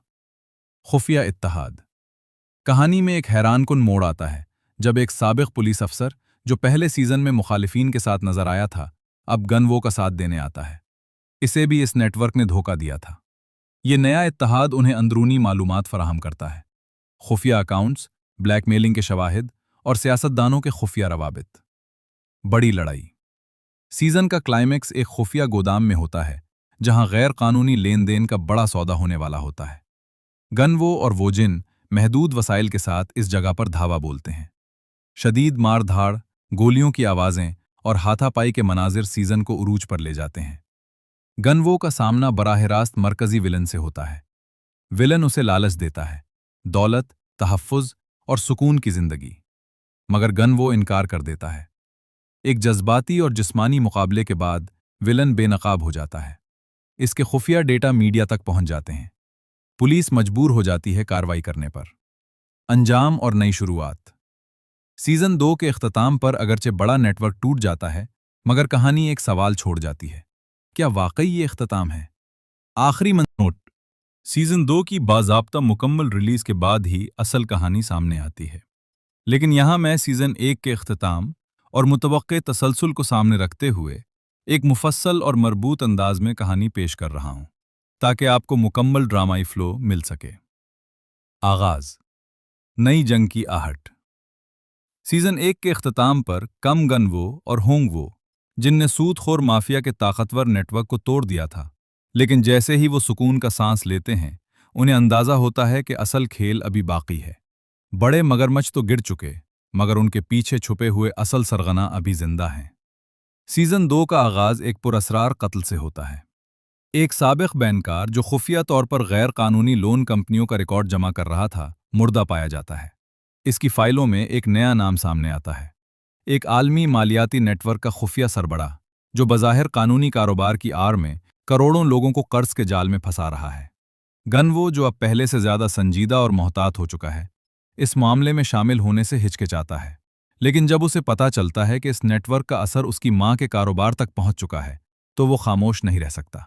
खुफिया इत्तेहाद। कहानी में एक हैरानकुन मोड़ आता है, जब एक साबिक पुलिस अफसर, जो पहले सीज़न में मुखालिफिन के साथ नजर आया था, अब गनवो का साथ देने आता है। इसे भी इस नेटवर्क ने धोखा दिया था। ये नया इत्तेहाद उन्हें अंदरूनी मालूमात फराहम करता है, खुफिया अकाउंट्स, ब्लैकमेलिंग के शवाहिद और सियासतदानों के खुफिया रवाबित। बड़ी लड़ाई। सीज़न का क्लाइमेक्स एक खुफिया गोदाम में होता है, जहां गैर कानूनी लेन देन का बड़ा सौदा होने वाला होता है। गनवो और वोजिन महदूद वसाइल के साथ इस जगह पर धावा बोलते हैं। शदीद मार धाड़, गोलियों की आवाज़ें और हाथापाई के मनाजिर सीज़न को उरूज पर ले जाते हैं। गनवो का सामना बराह रास्त मरकजी विलन से होता है। विलन उसे लालच देता है, दौलत, तहफ़्फ़ुज़ और सुकून की ज़िंदगी, मगर गनवो इनकार कर देता है। एक जज्बाती और जिस्मानी मुकाबले के बाद विलन बेनकाब हो जाता है। इसके खुफिया डेटा मीडिया तक पहुंच जाते हैं। पुलिस मजबूर हो जाती है कार्रवाई करने पर। अंजाम और नई शुरुआत। सीज़न 2 के इख्तिताम पर अगरचे बड़ा नेटवर्क टूट जाता है, मगर कहानी एक सवाल छोड़ जाती है। क्या वाकई ये इख्तिताम है? आखिरी नोट: सीज़न 2 की बाज़ाब्ता मुकम्मल रिलीज़ के बाद ही असल कहानी सामने आती है। लेकिन यहाँ मैं सीज़न 1 के इख्तिताम और मुतवक्के तसलसल को सामने रखते हुए एक मुफस्सल और मरबूत अंदाज में कहानी पेश कर रहा हूँ, ताकि आपको मुकम्मल ड्रामाई फ्लो मिल सके। आगाज़: नई जंग की आहट। सीज़न 1 के इख्तिताम पर कम गनवो और होंगवो, जिनने सूदखोर माफिया के ताकतवर नेटवर्क को तोड़ दिया था, लेकिन जैसे ही वो सुकून का सांस लेते हैं, उन्हें अंदाज़ा होता है कि असल खेल अभी बाकी है। बड़े मगरमच्छ तो गिर चुके, मगर उनके पीछे छुपे हुए असल सरगना अभी जिंदा हैं। सीजन 2 का आगाज एक पुरअसरार कत्ल से होता है। एक साबिक बैंकर जो खुफिया तौर पर गैर कानूनी लोन कंपनियों का रिकॉर्ड जमा कर रहा था, मुर्दा पाया जाता है। इसकी फाइलों में एक नया नाम सामने आता है, एक आलमी मालियाती नेटवर्क का खुफिया सरबड़ा जो बज़ाहिर कानूनी कारोबार की आड़ में करोड़ों लोगों को कर्ज के जाल में फंसा रहा है। गनवो, जो अब पहले से ज्यादा संजीदा और मोहतात हो चुका है, इस मामले में शामिल होने से हिचकिचाता है। लेकिन जब उसे पता चलता है कि इस नेटवर्क का असर उसकी मां के कारोबार तक पहुंच चुका है, तो वो खामोश नहीं रह सकता।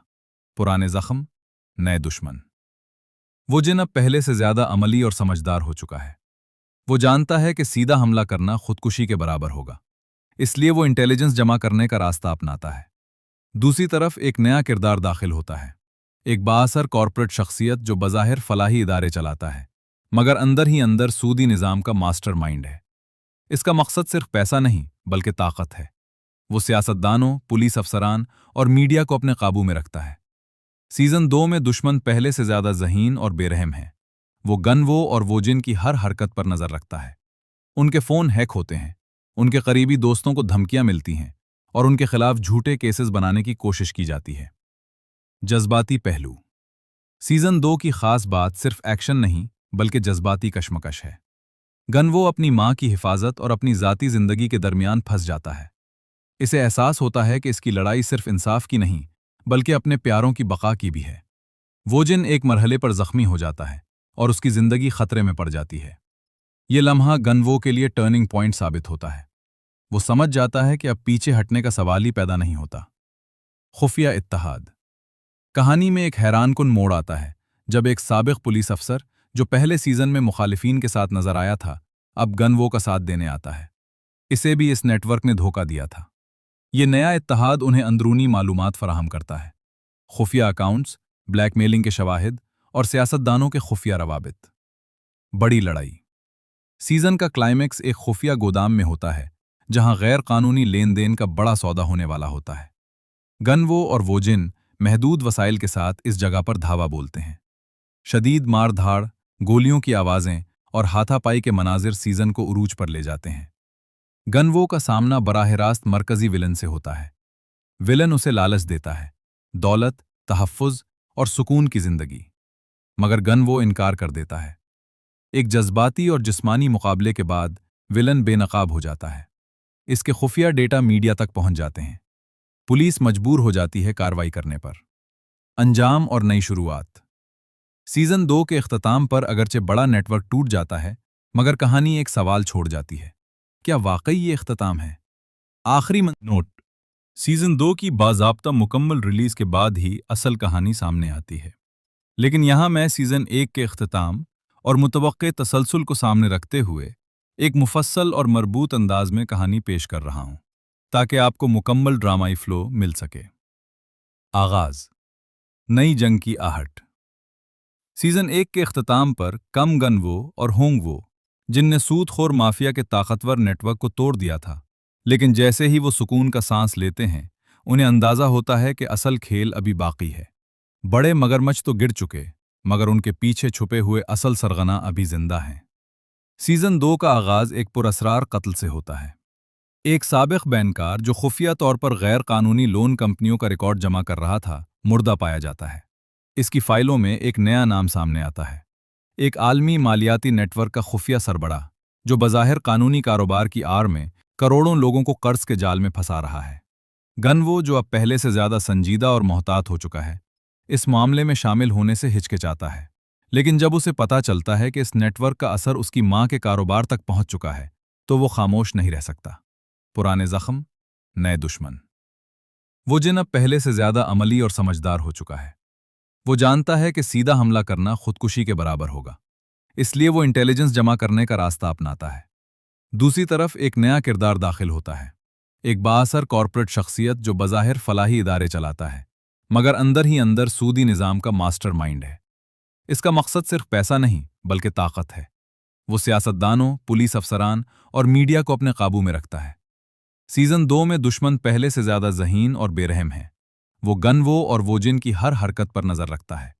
पुराने जख्म, नए दुश्मन। वो जिन अब पहले से ज्यादा अमली और समझदार हो चुका है। वो जानता है कि सीधा हमला करना खुदकुशी के बराबर होगा, इसलिए वो इंटेलिजेंस जमा करने का रास्ता अपनाता है। दूसरी तरफ एक नया किरदार दाखिल होता है, एक बाअसर कॉर्पोरेट शख्सियत जो बज़ाहिर फलाही इदारे चलाता है, मगर अंदर ही अंदर सूदी निज़ाम का मास्टरमाइंड है। इसका मकसद सिर्फ पैसा नहीं, बल्कि ताकत है। वो सियासतदानों, पुलिस अफसरान और मीडिया को अपने काबू में रखता है। सीजन 2 में दुश्मन पहले से ज्यादा ज़हीन और बेरहम है। वो गनवो और वोजिन की हर हरकत पर नजर रखता है। उनके फोन हैक होते हैं, उनके करीबी दोस्तों को धमकियां मिलती हैं और उनके खिलाफ झूठे केसेस बनाने की कोशिश की जाती है। जज्बाती पहलू। सीजन 2 की खास बात सिर्फ एक्शन नहीं, बल्कि जज्बाती कशमकश है। गनवो अपनी मां की हिफाजत और अपनी ज़ाती जिंदगी के दरमियान फंस जाता है। इसे एहसास होता है कि इसकी लड़ाई सिर्फ इंसाफ की नहीं, बल्कि अपने प्यारों की बका की भी है। वोजिन एक मरहले पर जख्मी हो जाता है और उसकी जिंदगी खतरे में पड़ जाती है। ये लम्हा गनवो के लिए टर्निंग पॉइंट साबित होता है। वो समझ जाता है कि अब पीछे हटने का सवाल ही पैदा नहीं होता। खुफिया इत्तेहाद। कहानी में एक हैरानकुन मोड़ आता है जब एक साबिक पुलिस अफसर जो पहले सीजन में मुखालिफिन के साथ नजर आया था, अब गनवो का साथ देने आता है। इसे भी इस नेटवर्क ने धोखा दिया था। ये नया इत्तेहाद उन्हें अंदरूनी मालूमात फराहम करता है, खुफिया अकाउंट्स, ब्लैकमेलिंग के शवाहिद और सियासतदानों के खुफिया रवाबित। बड़ी लड़ाई। सीजन का क्लाइमेक्स एक खुफिया गोदाम में होता है, जहां गैर कानूनी लेन देन का बड़ा सौदा होने वाला होता है। गनवो और वोजिन महदूद वसाइल के साथ इस जगह पर धावा बोलते हैं। शदीद मार-धाड़, गोलियों की आवाजें और हाथापाई के मनाजिर सीजन को उरूज पर ले जाते हैं। गनवो का सामना बराह रास्त मरकजी विलन से होता है। विलन उसे लालच देता है, दौलत, तहफ़्फ़ुज़ और सुकून की जिंदगी, मगर गनवो इनकार कर देता है। एक जज्बाती और जिस्मानी मुकाबले के बाद विलन बेनकाब हो जाता है। इसके खुफिया डेटा मीडिया तक पहुंच जाते हैं। पुलिस मजबूर हो जाती है कार्रवाई करने पर। अंजाम और नई शुरुआत। सीजन 2 के इख्तिताम पर अगरचे बड़ा नेटवर्क टूट जाता है, मगर कहानी एक सवाल छोड़ जाती है, क्या वाकई ये इख्तिताम है? आखिरी नोट। सीजन 2 की बाज़ाब्ता मुकम्मल रिलीज के बाद ही असल कहानी सामने आती है, लेकिन यहां मैं सीजन 1 के इख्तिताम और मुतवक्के तसलसल को सामने रखते हुए एक मुफस्सल और मरबूत अंदाज में कहानी पेश कर रहा हूं, ताकि आपको मुकम्मल ड्रामाई फ्लो मिल सके। आगाज। नई जंग की आहट। सीजन 1 के इख्तिताम पर कम गनवो और होंगवो, जिनने सूदखोर माफिया के ताकतवर नेटवर्क को तोड़ दिया था, लेकिन जैसे ही वो सुकून का सांस लेते हैं, उन्हें अंदाजा होता है कि असल खेल अभी बाकी है। बड़े मगरमच्छ तो गिर चुके, मगर उनके पीछे छुपे हुए असल सरगना अभी जिंदा हैं। सीजन 2 का आगाज एक पुरअसरार कत्ल से होता है। एक साबिक बैंकर जो खुफिया तौर पर गैर कानूनी लोन कंपनियों का रिकॉर्ड जमा कर रहा था, मुर्दा पाया जाता है। इसकी फाइलों में एक नया नाम सामने आता है, एक आलमी मालियाती नेटवर्क का खुफिया सरबड़ा जो बज़ाहिर कानूनी कारोबार की आड़ में करोड़ों लोगों को कर्ज के जाल में फंसा रहा है। गनवो, जो अब पहले से ज्यादा संजीदा और मोहतात हो चुका है, इस मामले में शामिल होने से हिचकिचाता है। लेकिन जब उसे पता चलता है कि इस नेटवर्क का असर उसकी मां के कारोबार तक पहुंच चुका है, तो वो खामोश नहीं रह सकता। पुराने जख्म, नए दुश्मन। वो जिन अब पहले से ज्यादा अमली और समझदार हो चुका है। वो जानता है कि सीधा हमला करना खुदकुशी के बराबर होगा, इसलिए वो इंटेलिजेंस जमा करने का रास्ता अपनाता है। दूसरी तरफ एक नया किरदार दाखिल होता है, एक बाअसर कॉर्पोरेट शख्सियत जो बज़ाहिर फलाही इदारे चलाता है, मगर अंदर ही अंदर सूदी निज़ाम का मास्टरमाइंड है। इसका मकसद सिर्फ पैसा नहीं, बल्कि ताकत है। वो सियासतदानों, पुलिस अफसरान और मीडिया को अपने काबू में रखता है। सीजन 2 में दुश्मन पहले से ज्यादा ज़हीन और बेरहम है। वो गनवो और वोजिन की हर हरकत पर नजर रखता है।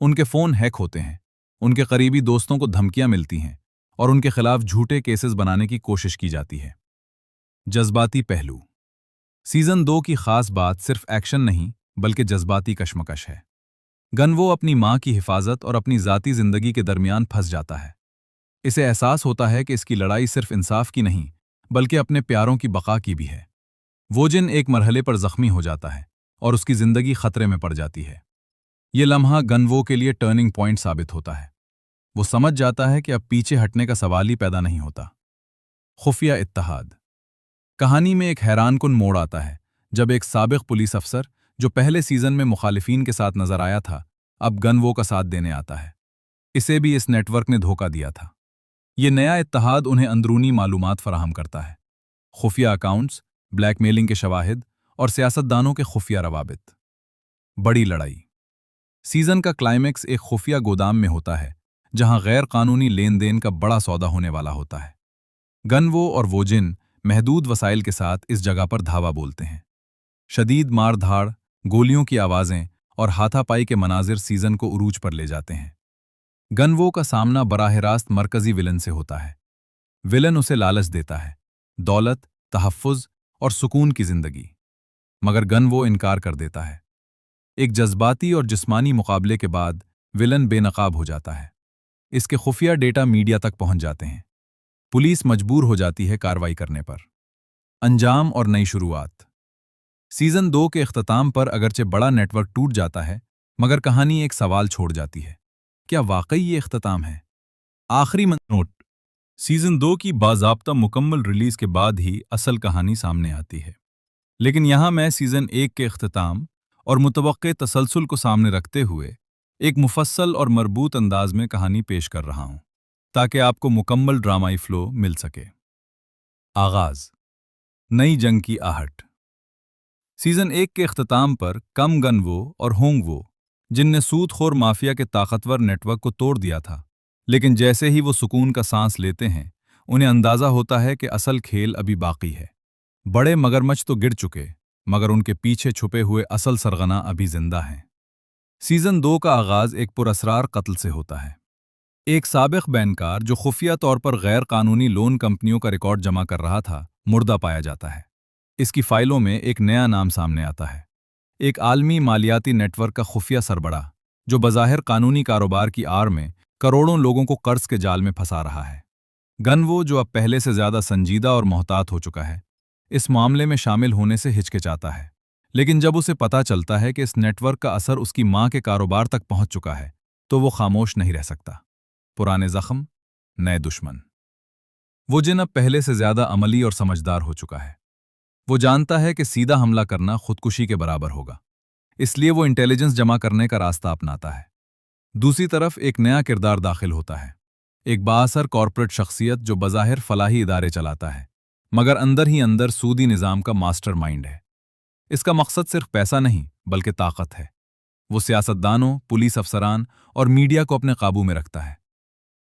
उनके फोन हैक होते हैं, उनके करीबी दोस्तों को धमकियां मिलती हैं اور ان کے خلاف جھوٹے کیسز بنانے کی کوشش کی جاتی ہے۔ جذباتی پہلو۔ سیزن 2 کی خاص بات صرف ایکشن نہیں بلکہ جذباتی کشمکش ہے۔ گنوو اپنی ماں کی حفاظت اور اپنی ذاتی زندگی کے درمیان پھنس جاتا ہے۔ اسے احساس ہوتا ہے کہ اس کی لڑائی صرف انصاف کی نہیں بلکہ اپنے پیاروں کی بقا کی بھی ہے۔ ووجن ایک مرحلے پر زخمی ہو جاتا ہے اور اس کی زندگی خطرے میں پڑ جاتی ہے۔ یہ لمحہ گنوو کے لیے ٹرننگ پوائنٹ ثابت ہوتا ہے۔ وہ سمجھ جاتا ہے کہ اب پیچھے ہٹنے کا سوال ہی پیدا نہیں ہوتا۔ خفیہ اتحاد۔ کہانی میں ایک حیران کن موڑ آتا ہے جب ایک سابق پولیس افسر جو پہلے سیزن میں مخالفین کے ساتھ نظر آیا تھا اب گنوو کا ساتھ دینے آتا ہے۔ اسے بھی اس نیٹ ورک نے دھوکہ دیا تھا۔ یہ نیا اتحاد انہیں اندرونی معلومات فراہم کرتا ہے، خفیہ اکاؤنٹس، بلیک میلنگ کے شواہد اور سیاستدانوں کے خفیہ روابط۔ بڑی لڑائی۔ سیزن کا کلائمیکس ایک خفیہ گودام میں ہوتا ہے جہاں غیر قانونی لین دین کا بڑا سودا ہونے والا ہوتا ہے۔ گنوو اور ووجن محدود وسائل کے ساتھ اس جگہ پر دھاوا بولتے ہیں۔ شدید مار دھاڑ، گولیوں کی آوازیں اور ہاتھا پائی کے مناظر سیزن کو عروج پر لے جاتے ہیں۔ گنوو کا سامنا براہ راست مرکزی ولن سے ہوتا ہے۔ ولن اسے لالچ دیتا ہے، دولت، تحفظ اور سکون کی زندگی، مگر گنوو انکار کر دیتا ہے۔ ایک جذباتی اور جسمانی مقابلے کے بعد ولن بے نقاب ہو جاتا ہے۔ اس کے خفیہ ڈیٹا میڈیا تک پہنچ جاتے ہیں۔ پولیس مجبور ہو جاتی ہے کارروائی کرنے پر۔ انجام اور نئی شروعات۔ سیزن 2 کے اختتام پر اگرچہ بڑا نیٹ ورک ٹوٹ جاتا ہے مگر کہانی ایک سوال چھوڑ جاتی ہے، کیا واقعی یہ اختتام ہے؟ آخری نوٹ۔ سیزن 2 کی باضابطہ مکمل ریلیز کے بعد ہی اصل کہانی سامنے آتی ہے، لیکن یہاں میں سیزن 1 کے اختتام اور متوقع تسلسل کو سامنے رکھتے ہوئے ایک مفصل اور مربوط انداز میں کہانی پیش کر رہا ہوں تاکہ آپ کو مکمل ڈرامائی فلو مل سکے۔ آغاز۔ نئی جنگ کی آہٹ۔ سیزن 1 کے اختتام پر کم گنوو اور ہونگوو، جن نے سود خور مافیا کے طاقتور نیٹ ورک کو توڑ دیا تھا، لیکن جیسے ہی وہ سکون کا سانس لیتے ہیں انہیں اندازہ ہوتا ہے کہ اصل کھیل ابھی باقی ہے۔ بڑے مگرمچھ تو گر چکے مگر ان کے پیچھے چھپے ہوئے اصل سرغنہ ابھی زندہ ہیں۔ سیزن 2 کا آغاز ایک پراسرار قتل سے ہوتا ہے۔ ایک سابق بینکار جو خفیہ طور پر غیر قانونی لون کمپنیوں کا ریکارڈ جمع کر رہا تھا مردہ پایا جاتا ہے۔ اس کی فائلوں میں ایک نیا نام سامنے آتا ہے، ایک عالمی مالیاتی نیٹ ورک کا خفیہ سربراہ جو بظاہر قانونی کاروبار کی آڑ میں کروڑوں لوگوں کو قرض کے جال میں پھنسا رہا ہے۔ گنوو جو اب پہلے سے زیادہ سنجیدہ اور محتاط ہو چکا ہے اس معاملے میں شامل ہونے سے ہچکچاتا ہے، لیکن جب اسے پتہ چلتا ہے کہ اس نیٹ ورک کا اثر اس کی ماں کے کاروبار تک پہنچ چکا ہے تو وہ خاموش نہیں رہ سکتا۔ پرانے زخم، نئے دشمن۔ وہ جن اب پہلے سے زیادہ عملی اور سمجھدار ہو چکا ہے۔ وہ جانتا ہے کہ سیدھا حملہ کرنا خودکشی کے برابر ہوگا، اس لیے وہ انٹیلیجنس جمع کرنے کا راستہ اپناتا ہے۔ دوسری طرف ایک نیا کردار داخل ہوتا ہے، ایک بااثر کارپوریٹ شخصیت جو بظاہر فلاحی ادارے چلاتا ہے مگر اندر ہی اندر سودی نظام کا ماسٹر مائنڈ ہے۔ اس کا مقصد صرف پیسہ نہیں بلکہ طاقت ہے۔ وہ سیاستدانوں، پولیس افسران اور میڈیا کو اپنے قابو میں رکھتا ہے۔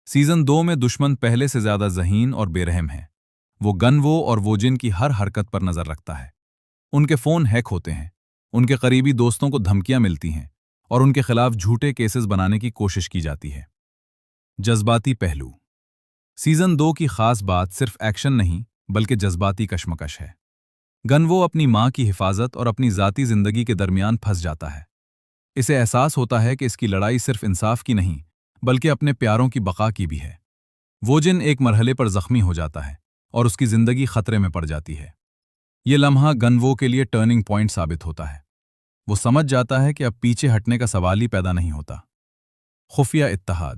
سیزن 2 میں دشمن پہلے سے زیادہ ذہین اور بے رحم ہے۔ وہ گنوو اور ووجن کی ہر حرکت پر نظر رکھتا ہے۔ ان کے فون ہیک ہوتے ہیں، ان کے قریبی دوستوں کو دھمکیاں ملتی ہیں اور ان کے خلاف جھوٹے کیسز بنانے کی کوشش کی جاتی ہے۔ جذباتی پہلو۔ سیزن 2 کی خاص بات صرف ایکشن نہیں بلکہ جذباتی کشمکش ہے۔ گنوو اپنی ماں کی حفاظت اور اپنی ذاتی زندگی کے درمیان پھنس جاتا ہے۔ اسے احساس ہوتا ہے کہ اس کی لڑائی صرف انصاف کی نہیں بلکہ اپنے پیاروں کی بقا کی بھی ہے۔ ووجن ایک مرحلے پر زخمی ہو جاتا ہے اور اس کی زندگی خطرے میں پڑ جاتی ہے۔ یہ لمحہ گنوو کے لیے ٹرننگ پوائنٹ ثابت ہوتا ہے۔ وہ سمجھ جاتا ہے کہ اب پیچھے ہٹنے کا سوال ہی پیدا نہیں ہوتا۔ خفیہ اتحاد۔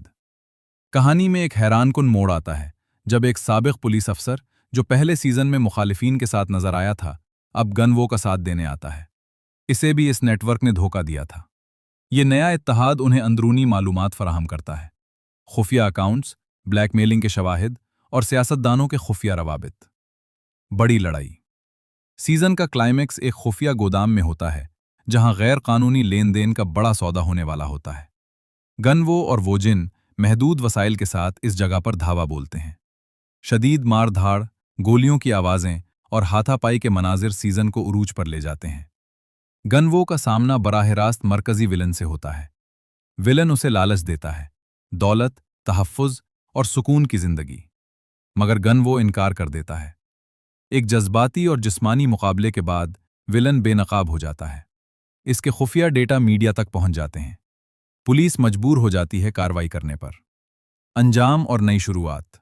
کہانی میں ایک حیران کن موڑ آتا ہے جب ایک سابق پولیس افسر جو پہلے سیزن میں مخالفین کے ساتھ نظر آیا تھا اب گنوو کا ساتھ دینے آتا ہے۔ اسے بھی اس نیٹ ورک نے دھوکہ دیا تھا۔ یہ نیا اتحاد انہیں اندرونی معلومات فراہم کرتا ہے، خفیہ اکاؤنٹس، بلیک میلنگ کے شواہد اور سیاستدانوں کے خفیہ روابط۔ بڑی لڑائی۔ سیزن کا کلائمیکس ایک خفیہ گودام میں ہوتا ہے جہاں غیر قانونی لین دین کا بڑا سودا ہونے والا ہوتا ہے۔ گنوو اور ووجن محدود وسائل کے ساتھ اس جگہ پر دھاوا بولتے ہیں۔ شدید مار دھاڑ، گولیوں کی آوازیں اور ہاتھا پائی کے مناظر سیزن کو عروج پر لے جاتے ہیں۔ گنوو کا سامنا براہ راست مرکزی ولن سے ہوتا ہے۔ ولن اسے لالچ دیتا ہے، دولت، تحفظ اور سکون کی زندگی، مگر گن وہ انکار کر دیتا ہے۔ ایک جذباتی اور جسمانی مقابلے کے بعد ولن بے نقاب ہو جاتا ہے۔ اس کے خفیہ ڈیٹا میڈیا تک پہنچ جاتے ہیں۔ پولیس مجبور ہو جاتی ہے کارروائی کرنے پر۔ انجام اور نئی شروعات۔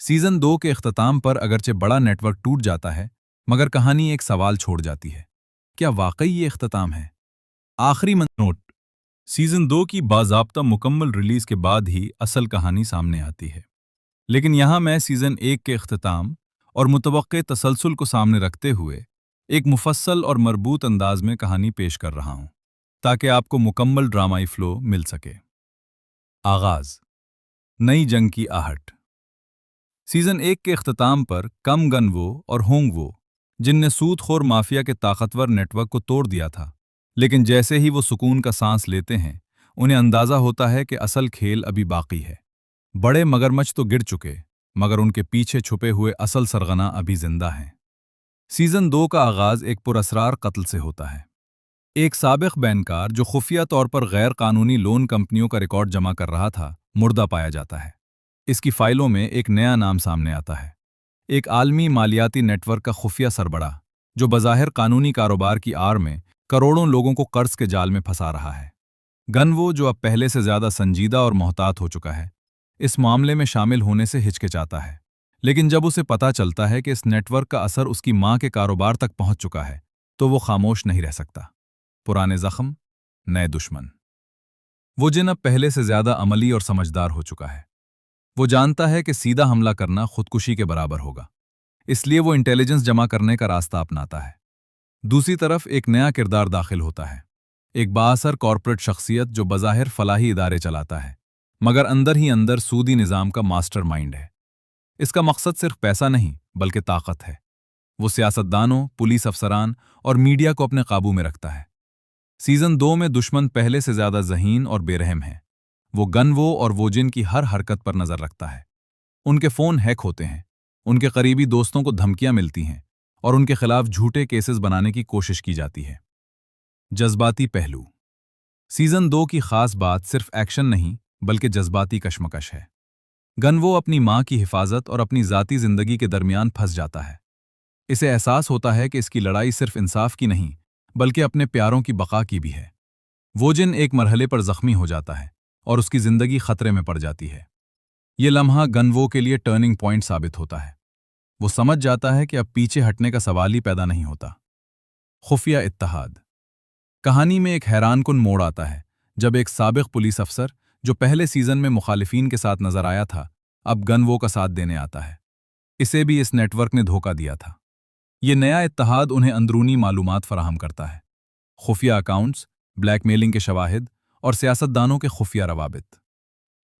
سیزن 2 کے اختتام پر اگرچہ بڑا نیٹ ورک ٹوٹ جاتا ہے، مگر کہانی ایک سوال چھوڑ جاتی ہے۔ کیا واقعی یہ اختتام ہے؟ آخری نوٹ: سیزن 2 کی باضابطہ مکمل ریلیز کے بعد ہی اصل کہانی سامنے آتی ہے، لیکن یہاں میں سیزن 1 کے اختتام اور متوقع تسلسل کو سامنے رکھتے ہوئے ایک مفصل اور مربوط انداز میں کہانی پیش کر رہا ہوں، تاکہ آپ کو مکمل ڈرامائی فلو مل سکے۔ آغاز: نئی جنگ کی آہٹ۔ سیزن 1 کے اختتام پر کم گن وہ اور ہونگ وہ، جن نے سود خور مافیا کے طاقتور نیٹ ورک کو توڑ دیا تھا، لیکن جیسے ہی وہ سکون کا سانس لیتے ہیں، انہیں اندازہ ہوتا ہے کہ اصل کھیل ابھی باقی ہے۔ بڑے مگرمچھ تو گر چکے، مگر ان کے پیچھے چھپے ہوئے اصل سرغنہ ابھی زندہ ہیں۔ سیزن 2 کا آغاز ایک پراسرار قتل سے ہوتا ہے۔ ایک سابق بینکار جو خفیہ طور پر غیر قانونی لون کمپنیوں کا ریکارڈ جمع کر رہا تھا، مردہ پایا جاتا ہے۔ اس کی فائلوں میں ایک نیا نام سامنے آتا ہے، ایک عالمی مالیاتی نیٹ ورک کا خفیہ سربراہ، جو بظاہر قانونی کاروبار کی آڑ میں کروڑوں لوگوں کو قرض کے جال میں پھنسا رہا ہے۔ گن وہ، جو اب پہلے سے زیادہ سنجیدہ اور محتاط ہو چکا ہے، اس معاملے میں شامل ہونے سے ہچکچاتا ہے، لیکن جب اسے پتہ چلتا ہے کہ اس نیٹ ورک کا اثر اس کی ماں کے کاروبار تک پہنچ چکا ہے، تو وہ خاموش نہیں رہ سکتا۔ پرانے زخم، نئے دشمن۔ وہ جن اب پہلے سے زیادہ عملی اور سمجھدار ہو چکا ہے۔ وہ جانتا ہے کہ سیدھا حملہ کرنا خودکشی کے برابر ہوگا، اس لیے وہ انٹیلیجنس جمع کرنے کا راستہ اپناتا ہے۔ دوسری طرف ایک نیا کردار داخل ہوتا ہے، ایک بااثر کارپوریٹ شخصیت جو بظاہر فلاحی ادارے چلاتا ہے، مگر اندر ہی اندر سودی نظام کا ماسٹر مائنڈ ہے۔ اس کا مقصد صرف پیسہ نہیں، بلکہ طاقت ہے۔ وہ سیاستدانوں، پولیس افسران اور میڈیا کو اپنے قابو میں رکھتا ہے۔ سیزن 2 میں دشمن پہلے سے زیادہ ذہین اور بے رحم ہے۔ وہ گن وہ اور وہ جن کی ہر حرکت پر نظر رکھتا ہے۔ ان کے فون ہیک ہوتے ہیں، ان کے قریبی دوستوں کو دھمکیاں ملتی ہیں، اور ان کے خلاف جھوٹے کیسز بنانے کی کوشش کی جاتی ہے۔ جذباتی پہلو۔ سیزن 2 کی خاص بات صرف ایکشن نہیں، بلکہ جذباتی کشمکش ہے۔ گن وہ اپنی ماں کی حفاظت اور اپنی ذاتی زندگی کے درمیان پھنس جاتا ہے۔ اسے احساس ہوتا ہے کہ اس کی لڑائی صرف انصاف کی نہیں، بلکہ اپنے پیاروں کی بقا کی بھی ہے۔ وہ جن ایک مرحلے پر زخمی ہو جاتا ہے اور اس کی زندگی خطرے میں پڑ جاتی ہے۔ یہ لمحہ گن وہ کے لیے ٹرننگ پوائنٹ ثابت ہوتا ہے۔ وہ سمجھ جاتا ہے کہ اب پیچھے ہٹنے کا سوال ہی پیدا نہیں ہوتا۔ خفیہ اتحاد۔ کہانی میں ایک حیران کن موڑ آتا ہے، جب ایک سابق پولیس افسر جو پہلے سیزن میں مخالفین کے ساتھ نظر آیا تھا، اب گن وہ کا ساتھ دینے آتا ہے۔ اسے بھی اس نیٹ ورک نے دھوکہ دیا تھا۔ یہ نیا اتحاد انہیں اندرونی معلومات فراہم کرتا ہے، خفیہ اکاؤنٹس، بلیک میلنگ کے شواہد اور سیاستدانوں کے خفیہ روابط۔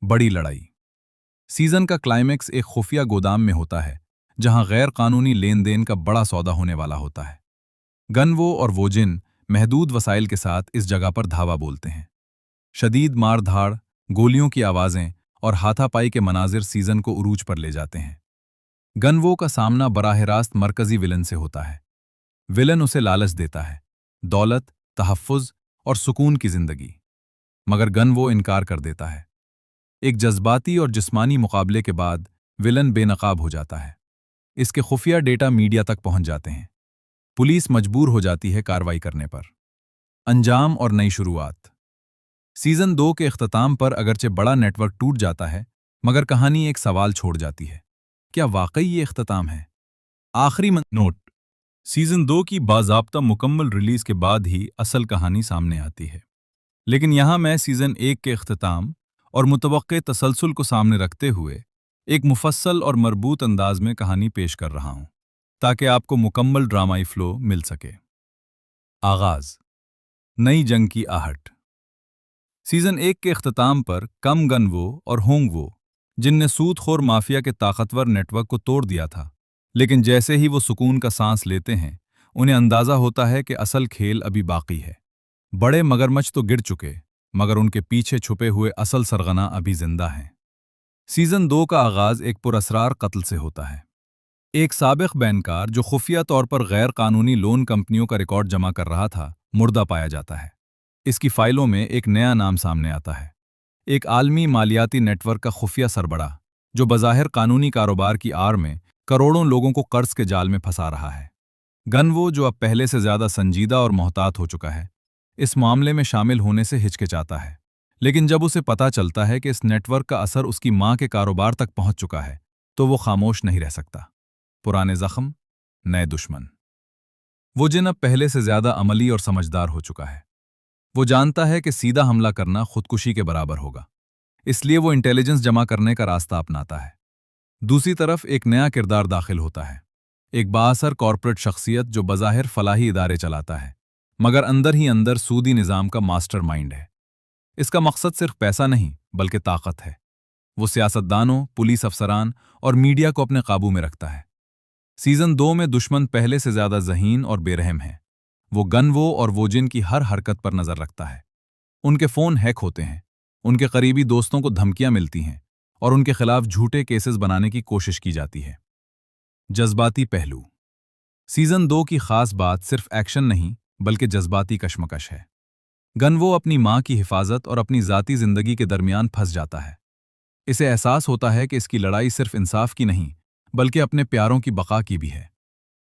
بڑی لڑائی۔ سیزن کا کلائمیکس ایک خفیہ گودام میں ہوتا ہے، جہاں غیر قانونی لین دین کا بڑا سودا ہونے والا ہوتا ہے۔ گن وہ اور وہ جن محدود وسائل کے ساتھ اس جگہ پر دھاوا بولتے ہیں۔ شدید مار دھاڑ، گولیوں کی آوازیں اور ہاتھا پائی کے مناظر سیزن کو عروج پر لے جاتے ہیں۔ گن وہ کا سامنا براہ راست مرکزی ولن سے ہوتا ہے۔ ولن اسے لالچ دیتا ہے، دولت، تحفظ اور سکون کی زندگی، مگر گن وہ انکار کر دیتا ہے۔ ایک جذباتی اور جسمانی مقابلے کے بعد ولن بے نقاب ہو جاتا ہے۔ اس کے خفیہ ڈیٹا میڈیا تک پہنچ جاتے ہیں۔ پولیس مجبور ہو جاتی ہے کارروائی کرنے پر۔ انجام اور نئی شروعات۔ سیزن 2 کے اختتام پر اگرچہ بڑا نیٹ ورک ٹوٹ جاتا ہے، مگر کہانی ایک سوال چھوڑ جاتی ہے۔ کیا واقعی یہ اختتام ہے؟ آخری نوٹ: سیزن 2 کی باضابطہ مکمل ریلیز کے بعد ہی اصل کہانی سامنے آتی ہے، لیکن یہاں میں سیزن 1 کے اختتام اور متوقع تسلسل کو سامنے رکھتے ہوئے ایک مفصل اور مربوط انداز میں کہانی پیش کر رہا ہوں، تاکہ آپ کو مکمل ڈرامائی فلو مل سکے۔ آغاز: نئی جنگ کی آہٹ۔ سیزن 1 کے اختتام پر کم گن وہ اور ہونگ وہ، جن نے سود خور مافیا کے طاقتور نیٹ ورک کو توڑ دیا تھا، لیکن جیسے ہی وہ سکون کا سانس لیتے ہیں، انہیں اندازہ ہوتا ہے کہ اصل کھیل ابھی باقی ہے۔ بڑے مگرمچھ تو گر چکے، مگر ان کے پیچھے چھپے ہوئے اصل سرغنہ ابھی زندہ ہیں۔ سیزن 2 کا آغاز ایک پراسرار قتل سے ہوتا ہے۔ ایک سابق بینکار جو خفیہ طور پر غیر قانونی لون کمپنیوں کا ریکارڈ جمع کر رہا تھا، مردہ پایا جاتا ہے۔ اس کی فائلوں میں ایک نیا نام سامنے آتا ہے، ایک عالمی مالیاتی نیٹ ورک کا خفیہ سربراہ جو بظاہر قانونی کاروبار کی آڑ میں کروڑوں لوگوں کو قرض کے جال میں پھنسا رہا ہے۔ گنوو، جو اب پہلے سے زیادہ سنجیدہ اور محتاط ہو چکا ہے، اس معاملے میں شامل ہونے سے ہچکچاتا ہے، لیکن جب اسے پتہ چلتا ہے کہ اس نیٹ ورک کا اثر اس کی ماں کے کاروبار تک پہنچ چکا ہے تو وہ خاموش نہیں رہ سکتا۔ پرانے زخم، نئے دشمن۔ وہ جن اب پہلے سے زیادہ عملی اور سمجھدار ہو چکا ہے۔ وہ جانتا ہے کہ سیدھا حملہ کرنا خودکشی کے برابر ہوگا، اس لیے وہ انٹیلیجنس جمع کرنے کا راستہ اپناتا ہے۔ دوسری طرف ایک نیا کردار داخل ہوتا ہے، ایک بااثر کارپوریٹ شخصیت جو بظاہر فلاحی ادارے چلاتا ہے، مگر اندر ہی اندر سودی نظام کا ماسٹر مائنڈ ہے۔ اس کا مقصد صرف پیسہ نہیں بلکہ طاقت ہے۔ وہ سیاستدانوں، پولیس افسران اور میڈیا کو اپنے قابو میں رکھتا ہے۔ سیزن 2 میں دشمن پہلے سے زیادہ ذہین اور بے رحم ہے۔ وہ گنوو اور ووجن کی ہر حرکت پر نظر رکھتا ہے۔ ان کے فون ہیک ہوتے ہیں، ان کے قریبی دوستوں کو دھمکیاں ملتی ہیں اور ان کے خلاف جھوٹے کیسز بنانے کی کوشش کی جاتی ہے۔ جذباتی پہلو۔ سیزن 2 کی خاص بات صرف ایکشن نہیں بلکہ جذباتی کشمکش ہے۔ گنوو اپنی ماں کی حفاظت اور اپنی ذاتی زندگی کے درمیان پھنس جاتا ہے۔ اسے احساس ہوتا ہے کہ اس کی لڑائی صرف انصاف کی نہیں بلکہ اپنے پیاروں کی بقا کی بھی ہے۔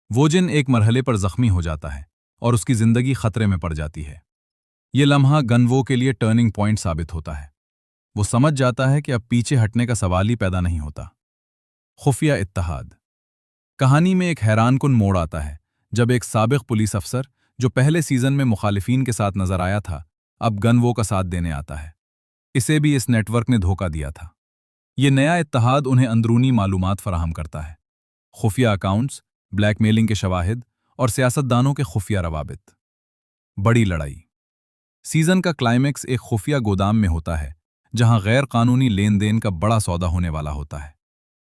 ووجن ایک مرحلے پر زخمی ہو جاتا ہے اور اس کی زندگی خطرے میں پڑ جاتی ہے۔ یہ لمحہ گنوو کے لیے ٹرننگ پوائنٹ ثابت ہوتا ہے۔ وہ سمجھ جاتا ہے کہ اب پیچھے ہٹنے کا سوال ہی پیدا نہیں ہوتا۔ خفیہ اتحاد۔ کہانی میں ایک حیران کن موڑ آتا ہے جب ایک سابق پولیس افسر جو پہلے سیزن میں مخالفین کے ساتھ نظر آیا تھا، اب گنوو کا ساتھ دینے آتا ہے۔ اسے بھی اس نیٹ ورک نے دھوکہ دیا تھا۔ یہ نیا اتحاد انہیں اندرونی معلومات فراہم کرتا ہے، خفیہ اکاؤنٹس، بلیک میلنگ کے شواہد اور سیاستدانوں کے خفیہ روابط۔ بڑی لڑائی۔ سیزن کا کلائمیکس ایک خفیہ گودام میں ہوتا ہے جہاں غیر قانونی لین دین کا بڑا سودا ہونے والا ہوتا ہے۔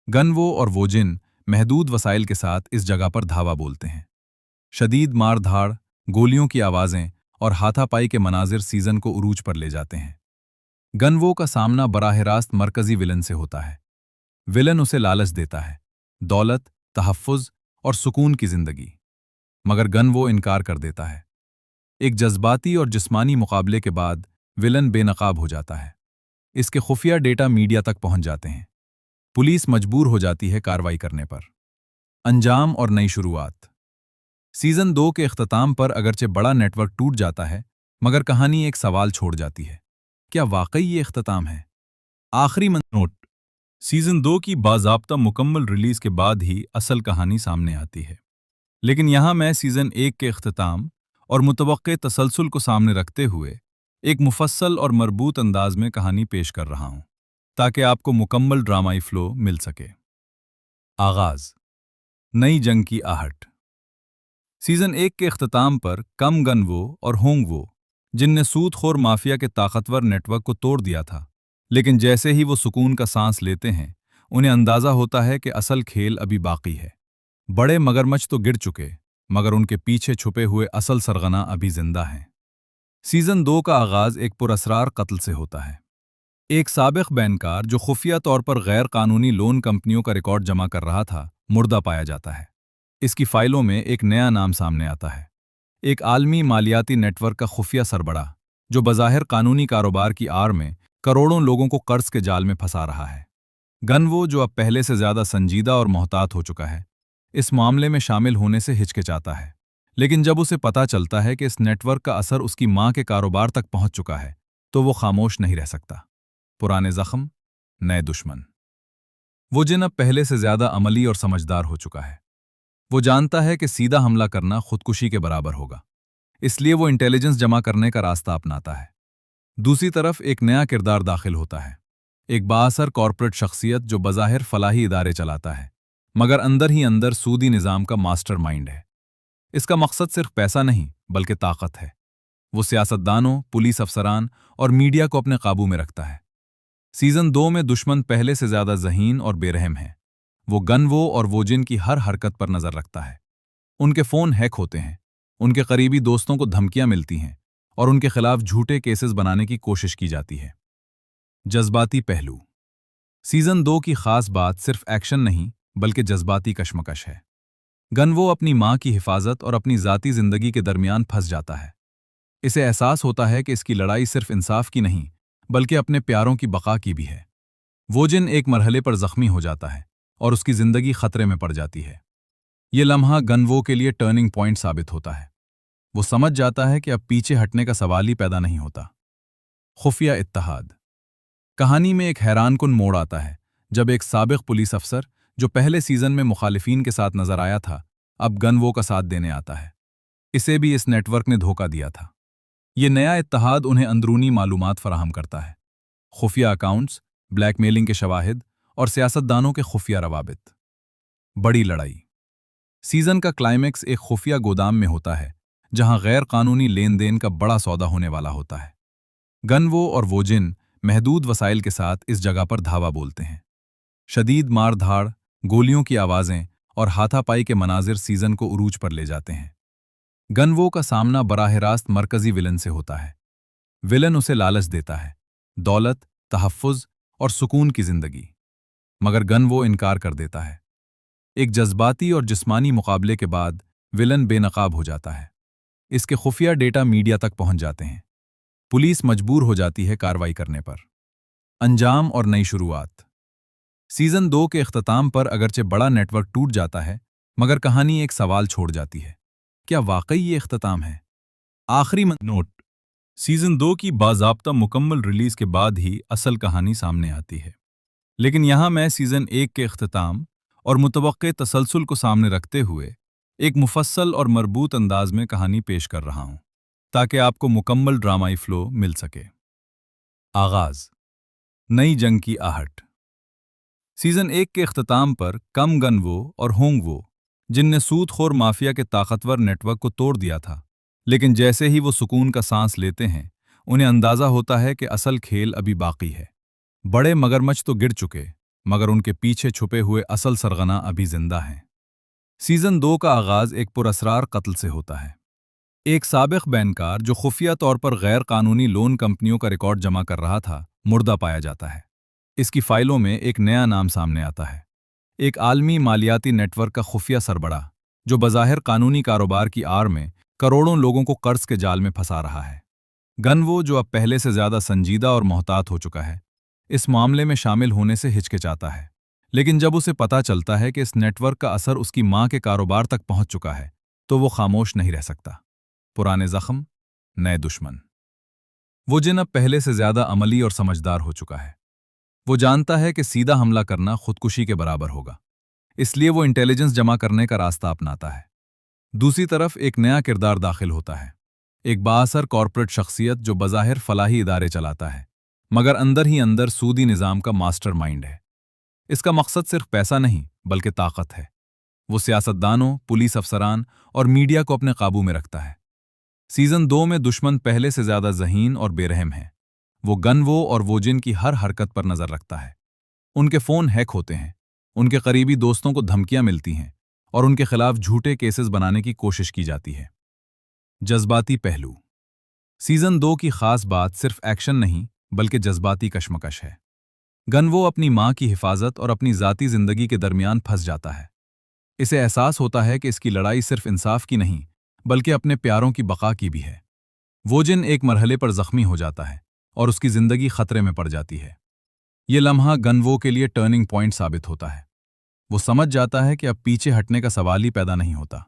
گنوو اور ووجن محدود وسائل کے ساتھ اس جگہ پر دھاوا بولتے ہیں۔ شدید مار دھاڑ، گولیوں کی آوازیں اور ہاتھا پائی کے مناظر سیزن کو عروج پر لے جاتے ہیں۔ گنوو کا سامنا براہ راست مرکزی ولن سے ہوتا ہے۔ ولن اسے لالچ دیتا ہے، دولت، تحفظ اور سکون کی زندگی، مگر گنوو انکار کر دیتا ہے۔ ایک جذباتی اور جسمانی مقابلے کے بعد ولن بے نقاب ہو جاتا ہے۔ اس کے خفیہ ڈیٹا میڈیا تک پہنچ جاتے ہیں۔ پولیس مجبور ہو جاتی ہے کارروائی کرنے پر۔ انجام اور نئی شروعات۔ سیزن 2 کے اختتام پر اگرچہ بڑا نیٹ ورک ٹوٹ جاتا ہے، مگر کہانی ایک سوال چھوڑ جاتی ہے۔ کیا واقعی یہ اختتام ہے؟ آخری نوٹ: سیزن 2 کی باضابطہ مکمل ریلیز کے بعد ہی اصل کہانی سامنے آتی ہے، لیکن یہاں میں سیزن 1 کے اختتام اور متوقع تسلسل کو سامنے رکھتے ہوئے ایک مفصل اور مربوط انداز میں کہانی پیش کر رہا ہوں تاکہ آپ کو مکمل ڈرامائی فلو مل سکے۔ آغاز: نئی جنگ کی آہٹ۔ سیزن 1 کے اختتام پر کم گنوو اور ہونگوو، جن نے سود خور مافیا کے طاقتور نیٹ ورک کو توڑ دیا تھا، لیکن جیسے ہی وہ سکون کا سانس لیتے ہیں، انہیں اندازہ ہوتا ہے کہ اصل کھیل ابھی باقی ہے۔ بڑے مگرمچھ تو گر چکے، مگر ان کے پیچھے چھپے ہوئے اصل سرغنہ ابھی زندہ ہیں۔ سیزن 2 کا آغاز ایک پراسرار قتل سے ہوتا ہے۔ ایک سابق بینکار جو خفیہ طور پر غیر قانونی لون کمپنیوں کا ریکارڈ جمع کر رہا تھا، مردہ پایا جاتا ہے۔ اس کی فائلوں میں ایک نیا نام سامنے آتا ہے، ایک عالمی مالیاتی نیٹ ورک کا خفیہ سربراہ جو بظاہر قانونی کاروبار کی آڑ میں کروڑوں لوگوں کو قرض کے جال میں پھنسا رہا ہے۔ گنوو، جو اب پہلے سے زیادہ سنجیدہ اور محتاط ہو چکا ہے، اس معاملے میں شامل ہونے سے ہچکچاتا ہے، لیکن جب اسے پتہ چلتا ہے کہ اس نیٹ ورک کا اثر اس کی ماں کے کاروبار تک پہنچ چکا ہے تو وہ خاموش نہیں رہ سکتا۔ پرانے زخم، نئے دشمن۔ وہ جن اب پہلے سے زیادہ عملی اور سمجھدار ہو چکا ہے۔ وہ جانتا ہے کہ سیدھا حملہ کرنا خودکشی کے برابر ہوگا، اس لیے وہ انٹیلیجنس جمع کرنے کا راستہ اپناتا ہے۔ دوسری طرف ایک نیا کردار داخل ہوتا ہے، ایک بااثر کارپوریٹ شخصیت جو بظاہر فلاحی ادارے چلاتا ہے، مگر اندر ہی اندر سودی نظام کا ماسٹر مائنڈ ہے۔ اس کا مقصد صرف پیسہ نہیں بلکہ طاقت ہے۔ وہ سیاستدانوں، پولیس افسران اور میڈیا کو اپنے قابو میں رکھتا ہے۔ سیزن 2 میں دشمن پہلے سے زیادہ ذہین اور بے رحم ہے۔ وہ گنوو اور ووجن کی ہر حرکت پر نظر رکھتا ہے۔ ان کے فون ہیک ہوتے ہیں، ان کے قریبی دوستوں کو دھمکیاں ملتی ہیں اور ان کے خلاف جھوٹے کیسز بنانے کی کوشش کی جاتی ہے۔ جذباتی پہلو۔ سیزن 2 کی خاص بات صرف ایکشن نہیں بلکہ جذباتی کشمکش ہے۔ گنوو اپنی ماں کی حفاظت اور اپنی ذاتی زندگی کے درمیان پھنس جاتا ہے۔ اسے احساس ہوتا ہے کہ اس کی لڑائی صرف انصاف کی نہیں बल्कि अपने प्यारों की बका की भी है। वोजिन एक मरहले पर जख्मी हो जाता है और उसकी जिंदगी खतरे में पड़ जाती है। ये लम्हा गनवो के लिए टर्निंग पॉइंट साबित होता है। वो समझ जाता है कि अब पीछे हटने का सवाल ही पैदा नहीं होता। खुफिया इत्तेहाद। कहानी में एक हैरानकुन मोड़ आता है जब एक साबिक पुलिस अफसर जो पहले सीजन में मुखालिफिन के साथ नजर आया था, अब गनवो का साथ देने आता है। इसे भी इस नेटवर्क ने धोखा दिया था। ये नया इत्तेहाद उन्हें अंदरूनी मालूमात फराहम करता है, खुफिया अकाउंट्स, ब्लैकमेलिंग के शवाहिद और सियासतदानों के खुफिया रवाबित। बड़ी लड़ाई। सीजन का क्लाइमेक्स एक खुफिया गोदाम में होता है जहां गैर कानूनी लेन देन का बड़ा सौदा होने वाला होता है। गनवो और वोजिन महदूद वसाइल के साथ इस जगह पर धावा बोलते हैं। शदीद मार धाड़, गोलियों की आवाजें और हाथापाई के मनाजिर सीजन को उरूज पर ले जाते हैं। गनवो का सामना बराह रास्त मरकजी विलन से होता है। विलन उसे लालच देता है, दौलत, तहफ़्फ़ुज़ और सुकून की जिंदगी, मगर गनवो इनकार कर देता है। एक जज्बाती और जिस्मानी मुकाबले के बाद विलन बेनकाब हो जाता है। इसके खुफिया डेटा मीडिया तक पहुंच जाते हैं। पुलिस मजबूर हो जाती है कार्रवाई करने पर। अंजाम और नई शुरुआत। सीजन 2 के इख्तिताम पर अगरचे बड़ा नेटवर्क टूट जाता है, मगर कहानी एक सवाल छोड़ जाती है, क्या वाकई ये इख्तिताम है? आखिरी नोट। सीजन 2 की बाज़ाब्ता मुकम्मल रिलीज के बाद ही असल कहानी सामने आती है, लेकिन यहां मैं सीजन 1 के इख्तिताम और मुतवक्के तसलसल को सामने रखते हुए एक मुफस्सल और मरबूत अंदाज में कहानी पेश कर रहा हूं, ताकि आपको मुकम्मल ड्रामाई फ्लो मिल सके। आगाज। नई जंग की आहट। सीजन 1 के इख्तिताम पर कम गनवो और होंगवो, जिनने सूदखोर माफिया के ताकतवर नेटवर्क को तोड़ दिया था, लेकिन जैसे ही वो सुकून का सांस लेते हैं, उन्हें अंदाजा होता है कि असल खेल अभी बाकी है। बड़े मगरमच्छ तो गिर चुके, मगर उनके पीछे छुपे हुए असल सरगना अभी जिंदा हैं। सीजन 2 का आगाज एक पुरअसरार कत्ल से होता है। एक साबिक बैंकर जो खुफिया तौर पर गैर कानूनी लोन कंपनियों का रिकॉर्ड जमा कर रहा था, मुर्दा पाया जाता है। इसकी फाइलों में एक नया नाम सामने आता है, एक आलमी मालियाती नेटवर्क का खुफिया सरबड़ा, जो बज़ाहिर कानूनी कारोबार की आड़ में करोड़ों लोगों को कर्ज के जाल में फंसा रहा है। गनवो, जो अब पहले से ज्यादा संजीदा और मोहतात हो चुका है, इस मामले में शामिल होने से हिचकिचाता है, लेकिन जब उसे पता चलता है कि इस नेटवर्क का असर उसकी मां के कारोबार तक पहुंच चुका है, तो वो खामोश नहीं रह सकता। पुराने जख्म, नए दुश्मन। वो जिन अब पहले से ज्यादा अमली और समझदार हो चुका है। वो जानता है कि सीधा हमला करना खुदकुशी के बराबर होगा, इसलिए वो इंटेलिजेंस जमा करने का रास्ता अपनाता है। दूसरी तरफ एक नया किरदार दाखिल होता है, एक बाअसर कॉर्पोरेट शख्सियत जो बज़ाहिर फलाही इदारे चलाता है, मगर अंदर ही अंदर सूदी निज़ाम का मास्टरमाइंड है। इसका मकसद सिर्फ पैसा नहीं, बल्कि ताकत है। वो सियासतदानों, पुलिस अफसरान और मीडिया को अपने काबू में रखता है। सीजन 2 में दुश्मन पहले से ज्यादा ज़हीन और बेरहम है। वो गनवो और वोजिन की हर हरकत पर नजर रखता है। उनके फोन हैक होते हैं, उनके करीबी दोस्तों को धमकियां मिलती हैं और उनके खिलाफ झूठे केसेस बनाने की कोशिश की जाती है। जज्बाती पहलू। सीजन 2 की खास बात सिर्फ एक्शन नहीं, बल्कि जज्बाती कशमकश है। गनवो अपनी मां की हिफाजत और अपनी ज़ाती जिंदगी के दरमियान फंस जाता है। इसे एहसास होता है कि इसकी लड़ाई सिर्फ इंसाफ की नहीं, बल्कि अपने प्यारों की बका की भी है। वोजिन एक मरहले पर जख्मी हो जाता है और उसकी जिंदगी खतरे में पड़ जाती है। ये लम्हा गनवो के लिए टर्निंग पॉइंट साबित होता है। वो समझ जाता है कि अब पीछे हटने का सवाल ही पैदा नहीं होता।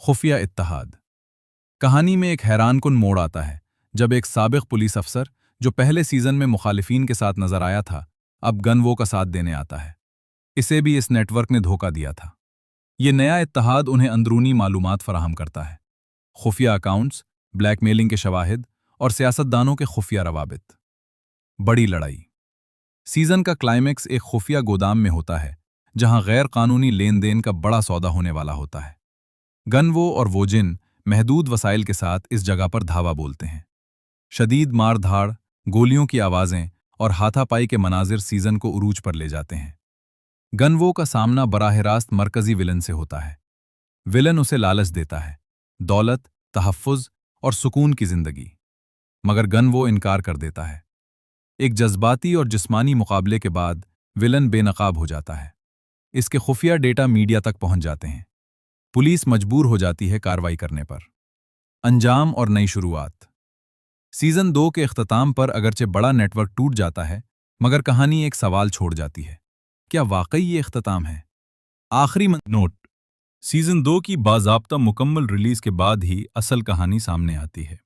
खुफिया इत्तेहाद। कहानी में एक हैरानकुन मोड़ आता है जब एक साबिक पुलिस अफसर जो पहले सीजन में मुखालिफिन के साथ नजर आया था, अब गनवो का साथ देने आता है। इसे भी इस नेटवर्क ने धोखा दिया था। ये नया इत्तेहाद उन्हें अंदरूनी मालूमात फराहम करता है, खुफिया अकाउंट्स, ब्लैकमेलिंग के शवाहिद और सियासतदानों के खुफिया रवाबित। बड़ी लड़ाई। सीजन का क्लाइमेक्स एक खुफिया गोदाम में होता है जहां गैर कानूनी लेन देन का बड़ा सौदा होने वाला होता है। गनवो और वोजिन महदूद वसाइल के साथ इस जगह पर धावा बोलते हैं। शदीद मार धाड़, गोलियों की आवाजें और हाथापाई के मनाजिर सीजन को उरूज पर ले जाते हैं। गनवो का सामना बराह रास्त मरकजी विलन से होता है। विलन उसे लालच देता है, दौलत, तहफ़्फ़ुज़ और सुकून की जिंदगी, मगर गनवो इनकार कर देता है। एक जज्बाती और जिस्मानी मुकाबले के बाद विलन बेनकाब हो जाता है। इसके खुफिया डेटा मीडिया तक पहुंच जाते हैं। पुलिस मजबूर हो जाती है कार्रवाई करने पर। अंजाम और नई शुरुआत। सीजन 2 के इख्तिताम पर अगरचे बड़ा नेटवर्क टूट जाता है, मगर कहानी एक सवाल छोड़ जाती है। क्या वाकई ये इख्तिताम है? आखिरी नोट: सीजन 2 की बाज़ाब्ता मुकम्मल रिलीज के बाद ही असल कहानी सामने आती है।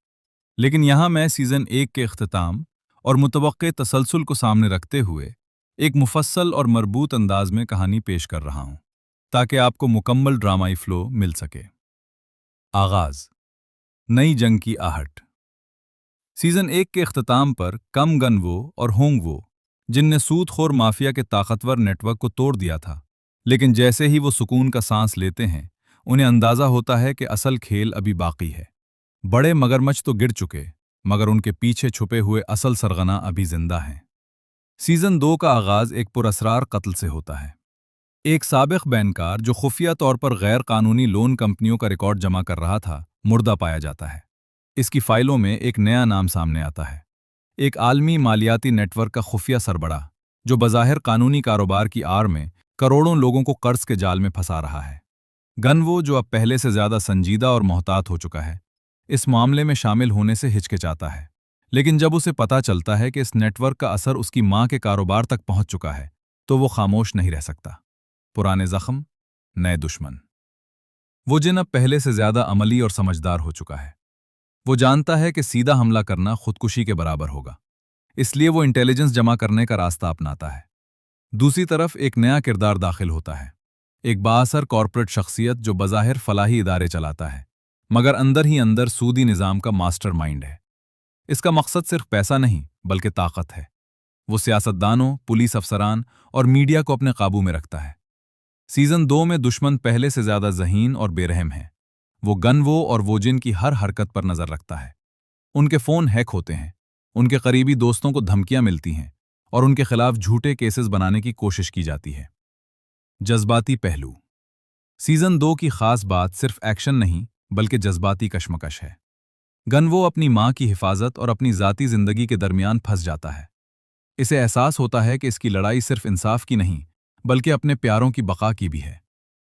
लेकिन यहाँ मैं सीजन 1 के इख्तिताम और मुतवक्के तसलसल को सामने रखते हुए एक मुफस्सल और मरबूत अंदाज में कहानी पेश कर रहा हूँ, ताकि आपको मुकम्मल ड्रामाई फ्लो मिल सके। आगाज: नई जंग की आहट। सीजन 1 के इख्तिताम पर कम गन वो और होंग वो, जिनने सूदखोर माफिया के ताकतवर नेटवर्क को तोड़ दिया था। लेकिन जैसे ही वो सुकून का सांस लेते हैं, उन्हें अंदाजा होता है कि असल खेल अभी बाकी है। बड़े मगरमच्छ तो गिर चुके, मगर उनके पीछे छुपे हुए असल सरगना अभी जिंदा हैं। सीजन 2 का आगाज एक पुरअसरार कत्ल से होता है। एक साबिक बैंकर जो खुफिया तौर पर गैर कानूनी लोन कंपनियों का रिकॉर्ड जमा कर रहा था, मुर्दा पाया जाता है। इसकी फाइलों में एक नया नाम सामने आता है, एक आलमी मालियाती नेटवर्क का खुफिया सरबराह, जो बज़ाहिर कानूनी कारोबार की आड़ में करोड़ों लोगों को कर्ज के जाल में फंसा रहा है। गनवो, जो अब पहले से ज्यादा संजीदा और मोहतात हो चुका है, इस मामले में शामिल होने से हिचकिचाता है। लेकिन जब उसे पता चलता है कि इस नेटवर्क का असर उसकी मां के कारोबार तक पहुंच चुका है, तो वो खामोश नहीं रह सकता। पुराने जख्म, नए दुश्मन। वो जिन अब पहले से ज्यादा अमली और समझदार हो चुका है। वो जानता है कि सीधा हमला करना खुदकुशी के बराबर होगा, इसलिए वो इंटेलिजेंस जमा करने का रास्ता अपनाता है। दूसरी तरफ एक नया किरदार दाखिल होता है, एक बाअसर कॉर्पोरेट शख्सियत जो बज़ाहिर फलाही इदारे चलाता है, मगर अंदर ही अंदर सूदी निज़ाम का मास्टरमाइंड है। इसका मकसद सिर्फ पैसा नहीं, बल्कि ताकत है। वो सियासतदानों, पुलिस अफसरान और मीडिया को अपने काबू में रखता है। सीजन 2 में दुश्मन पहले से ज्यादा ज़हीन और बेरहम है। वो गनवो और वोजिन की हर हरकत पर नजर रखता है। उनके फोन हैक होते हैं, उनके करीबी दोस्तों को धमकियां मिलती हैं और उनके खिलाफ झूठे केसेस बनाने की कोशिश की जाती है। जज्बाती पहलू। सीजन 2 की खास बात सिर्फ एक्शन नहीं, बल्कि जज्बाती कशमकश है। गनवो अपनी मां की हिफाजत और अपनी ज़ाती जिंदगी के दरमियान फंस जाता है। इसे एहसास होता है कि इसकी लड़ाई सिर्फ इंसाफ की नहीं, बल्कि अपने प्यारों की बका की भी है।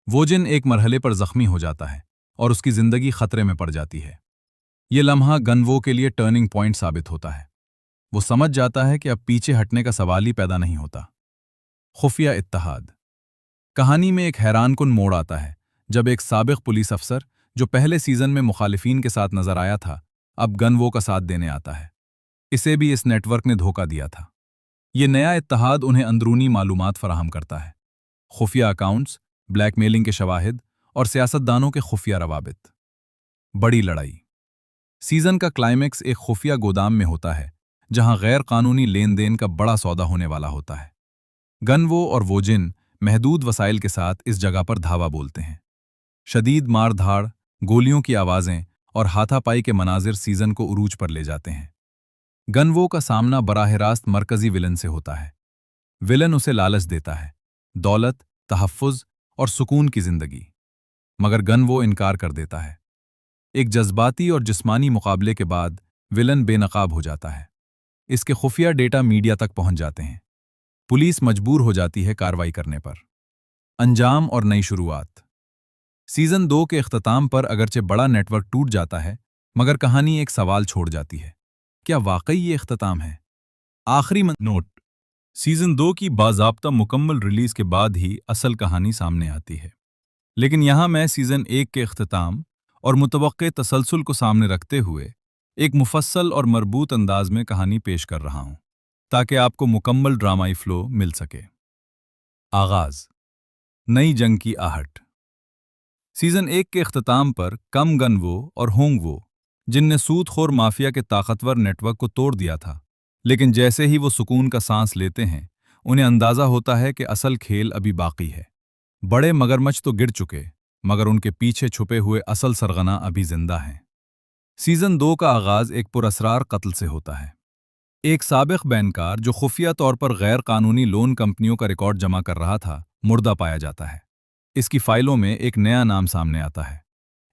वोजिन एक मरहले पर जख्मी हो जाता है और उसकी जिंदगी खतरे में पड़ जाती है। ये लम्हा गनवो के लिए टर्निंग पॉइंट साबित होता है। वो समझ जाता है कि अब पीछे हटने का सवाल ही पैदा नहीं होता। खुफिया इत्तेहाद। कहानी में एक हैरानकुन मोड़ आता है, जब एक साबिक पुलिस अफसर जो पहले सीजन में मुखालिफिन के साथ नजर आया था, अब गनवो का साथ देने आता है। इसे भी इस नेटवर्क ने धोखा दिया था। ये नया इत्तेहाद उन्हें अंदरूनी मालूमात फराहम करता है, खुफिया अकाउंट्स, ब्लैकमेलिंग के शवाहिद और सियासतदानों के खुफिया रवाबित। बड़ी लड़ाई। सीजन का क्लाइमेक्स एक खुफिया गोदाम में होता है, जहां गैर कानूनी लेन देन का बड़ा सौदा होने वाला होता है। गनवो और वोजिन महदूद वसाइल के साथ इस जगह पर धावा बोलते हैं। शदीद मार धाड़, गोलियों की आवाजें और हाथापाई के मनाजिर सीजन को उरूज पर ले जाते हैं। गनवो का सामना बराह रास्त मरकजी विलन से होता है। विलन उसे लालच देता है, दौलत, तहफ़्फ़ुज़ और सुकून की जिंदगी, मगर गनवो इनकार कर देता है। एक जज्बाती और जिस्मानी मुकाबले के बाद विलन बेनकाब हो जाता है। इसके खुफिया डेटा मीडिया तक पहुंच जाते हैं। पुलिस मजबूर हो जाती है कार्रवाई करने पर। अंजाम और नई शुरुआत। सीजन 2 के इख्तिताम पर अगरचे बड़ा नेटवर्क टूट जाता है, मगर कहानी एक सवाल छोड़ जाती है। क्या वाकई ये इख्तिताम है? आखिरी नोट: सीजन 2 की बाज़ाब्ता मुकम्मल रिलीज के बाद ही असल कहानी सामने आती है। लेकिन यहाँ मैं सीजन 1 के इख्तिताम और मुतवक्के तसलसल को सामने रखते हुए एक मुफस्सल और मरबूत अंदाज में कहानी पेश कर रहा हूँ, ताकि आपको मुकम्मल ड्रामाई फ्लो मिल सके। आगाज: नई जंग की आहट। सीजन 1 के इख्तिताम पर कम गनवो और होंग वो, जिनने सूदखोर माफिया के ताकतवर नेटवर्क को तोड़ दिया था। लेकिन जैसे ही वो सुकून का सांस लेते हैं, उन्हें अंदाजा होता है कि असल खेल अभी बाकी है। बड़े मगरमच्छ तो गिर चुके, मगर उनके पीछे छुपे हुए असल सरगना अभी जिंदा हैं। सीजन 2 का आगाज एक पुरअसरार कत्ल से होता है। एक साबिक बैंकर जो खुफिया तौर पर गैर कानूनी लोन कंपनियों का रिकॉर्ड जमा कर रहा था, मुर्दा पाया जाता है। इसकी फाइलों में एक नया नाम सामने आता है,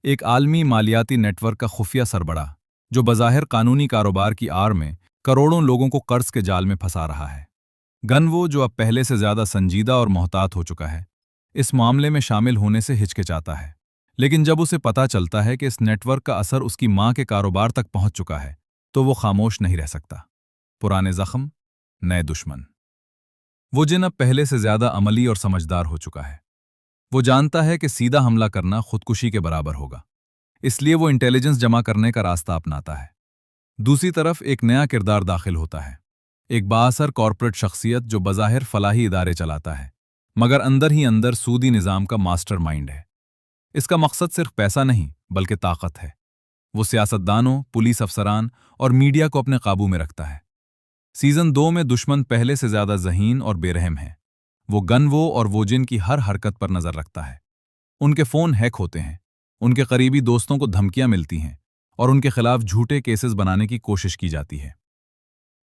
एक आलमी मालियाती नेटवर्क का खुफिया सरबराह, जो बज़ाहिर कानूनी कारोबार की आड़ में करोड़ों लोगों को कर्ज के जाल में फंसा रहा है। गनवो, जो अब पहले से ज्यादा संजीदा और मोहतात हो चुका है, इस मामले में शामिल होने से हिचकिचाता है। लेकिन जब उसे पता चलता है कि इस नेटवर्क का असर उसकी मां के कारोबार तक पहुंच चुका है, تو وہ خاموش نہیں رہ سکتا۔ پرانے زخم، نئے دشمن۔ وہ جن اب پہلے سے زیادہ عملی اور سمجھدار ہو چکا ہے۔ وہ جانتا ہے کہ سیدھا حملہ کرنا خودکشی کے برابر ہوگا، اس لیے وہ انٹیلیجنس جمع کرنے کا راستہ اپناتا ہے۔ دوسری طرف ایک نیا کردار داخل ہوتا ہے، ایک بااثر کارپوریٹ شخصیت جو بظاہر فلاحی ادارے چلاتا ہے، مگر اندر ہی اندر سودی نظام کا ماسٹر مائنڈ ہے۔ اس کا مقصد صرف پیسہ نہیں بلکہ طاقت ہے۔ وہ سیاستدانوں، پولیس افسران اور میڈیا کو اپنے قابو میں رکھتا ہے۔ سیزن 2 میں دشمن پہلے سے زیادہ ذہین اور بے رحم ہے۔ وہ گنوو اور ووجن کی ہر حرکت پر نظر رکھتا ہے۔ ان کے فون ہیک ہوتے ہیں، ان کے قریبی دوستوں کو دھمکیاں ملتی ہیں اور ان کے خلاف جھوٹے کیسز بنانے کی کوشش کی جاتی ہے۔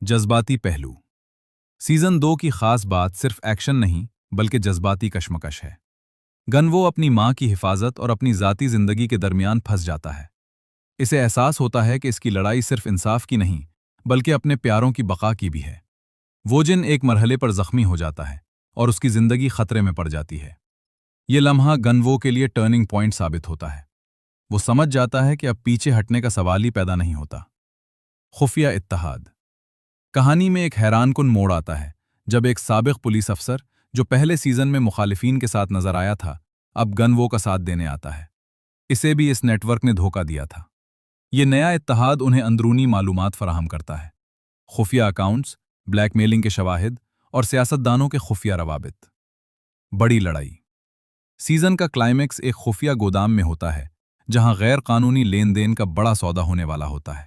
جذباتی پہلو۔ سیزن 2 کی خاص بات صرف ایکشن نہیں بلکہ جذباتی کشمکش ہے۔ گنوو اپنی ماں کی حفاظت اور اپنی ذاتی زندگی کے درمیان پھنس جاتا ہے۔ اسے احساس ہوتا ہے کہ اس کی لڑائی صرف انصاف کی نہیں بلکہ اپنے پیاروں کی بقا کی بھی ہے۔ ووجن ایک مرحلے پر زخمی ہو جاتا ہے اور اس کی زندگی خطرے میں پڑ جاتی ہے۔ یہ لمحہ گنوو کے لیے ٹرننگ پوائنٹ ثابت ہوتا ہے۔ وہ سمجھ جاتا ہے کہ اب پیچھے ہٹنے کا سوال ہی پیدا نہیں ہوتا۔ خفیہ اتحاد۔ کہانی میں ایک حیران کن موڑ آتا ہے جب ایک سابق پولیس افسر جو پہلے سیزن میں مخالفین کے ساتھ نظر آیا تھا اب گنوو کا ساتھ دینے آتا ہے۔ اسے بھی اس نیٹ ورک نے دھوکہ دیا تھا۔ یہ نیا اتحاد انہیں اندرونی معلومات فراہم کرتا ہے، خفیہ اکاؤنٹس، بلیک میلنگ کے شواہد اور سیاستدانوں کے خفیہ روابط۔ بڑی لڑائی۔ سیزن کا کلائمیکس ایک خفیہ گودام میں ہوتا ہے جہاں غیر قانونی لین دین کا بڑا سودا ہونے والا ہوتا ہے۔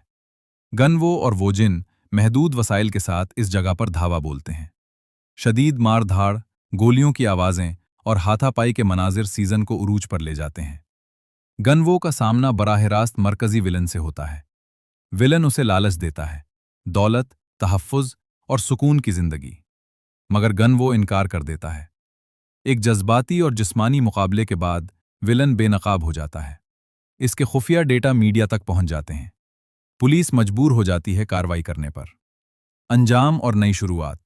گنوو اور ووجن محدود وسائل کے ساتھ اس جگہ پر دھاوا بولتے ہیں۔ شدید مار دھاڑ، گولیوں کی آوازیں اور ہاتھا پائی کے مناظر سیزن کو عروج پر لے جاتے ہیں۔ گنوو کا سامنا براہ راست مرکزی ولن سے ہوتا ہے۔ ولن اسے لالچ دیتا ہے، دولت، تحفظ اور سکون کی زندگی، مگر گنوو انکار کر دیتا ہے۔ ایک جذباتی اور جسمانی مقابلے کے بعد ولن بے نقاب ہو جاتا ہے۔ اس کے خفیہ ڈیٹا میڈیا تک پہنچ جاتے ہیں۔ پولیس مجبور ہو جاتی ہے کارروائی کرنے پر۔ انجام اور نئی شروعات۔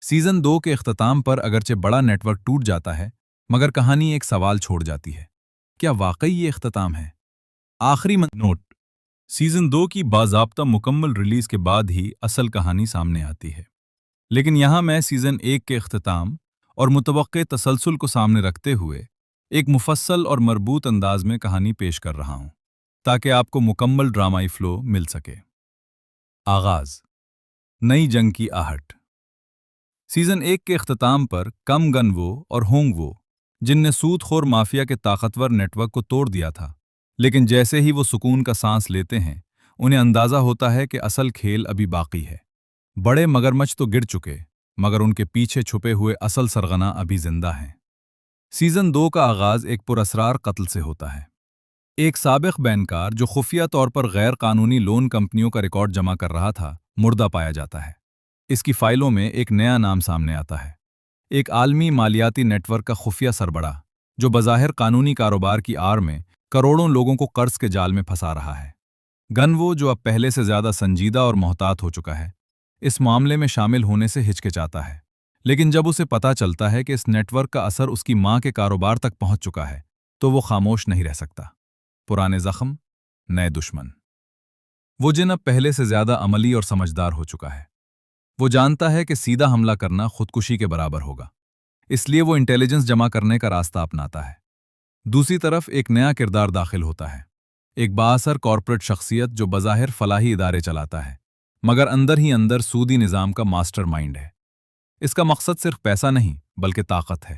سیزن 2 کے اختتام پر اگرچہ بڑا نیٹ ورک ٹوٹ جاتا ہے مگر کہانی ایک سوال چھوڑ جاتی ہے، کیا واقعی یہ اختتام ہے؟ آخری نوٹ: سیزن 2 کی باضابطہ مکمل ریلیز کے بعد ہی اصل کہانی سامنے آتی ہے، لیکن یہاں میں سیزن 1 کے اختتام اور متوقع تسلسل کو سامنے رکھتے ہوئے ایک مفصل اور مربوط انداز میں کہانی پیش کر رہا ہوں تاکہ آپ کو مکمل ڈرامائی فلو مل سکے۔ آغاز۔ نئی جنگ کی آہٹ۔ سیزن 1 کے اختتام پر کم گنوو اور ہونگوو، جن نے سود خور مافیا کے طاقتور نیٹ ورک کو توڑ دیا تھا، لیکن جیسے ہی وہ سکون کا سانس لیتے ہیں انہیں اندازہ ہوتا ہے کہ اصل کھیل ابھی باقی ہے۔ بڑے مگرمچھ تو گر چکے مگر ان کے پیچھے چھپے ہوئے اصل سرغنہ ابھی زندہ ہیں۔ سیزن 2 کا آغاز ایک پراسرار قتل سے ہوتا ہے۔ ایک سابق بینکار جو خفیہ طور پر غیر قانونی لون کمپنیوں کا ریکارڈ جمع کر رہا تھا مردہ پایا جاتا ہے۔ اس کی فائلوں میں ایک نیا نام سامنے آتا ہے، ایک عالمی مالیاتی نیٹ ورک کا خفیہ سربراہ جو بظاہر قانونی کاروبار کی آڑ میں کروڑوں لوگوں کو قرض کے جال میں پھنسا رہا ہے۔ گنوو جو اب پہلے سے زیادہ سنجیدہ اور محتاط ہو چکا ہے اس معاملے میں شامل ہونے سے ہچکچاتا ہے، لیکن جب اسے پتہ چلتا ہے کہ اس نیٹ ورک کا اثر اس کی ماں کے کاروبار تک پہنچ چکا ہے تو وہ خاموش نہیں رہ سکتا۔ پرانے زخم، نئے دشمن۔ وہ جن اب پہلے سے زیادہ عملی اور سمجھدار ہو چکا ہے۔ وہ جانتا ہے کہ سیدھا حملہ کرنا خودکشی کے برابر ہوگا، اس لیے وہ انٹیلیجنس جمع کرنے کا راستہ اپناتا ہے۔ دوسری طرف ایک نیا کردار داخل ہوتا ہے، ایک بااثر کارپوریٹ شخصیت جو بظاہر فلاحی ادارے چلاتا ہے، مگر اندر ہی اندر سودی نظام کا ماسٹر مائنڈ ہے۔ اس کا مقصد صرف پیسہ نہیں بلکہ طاقت ہے۔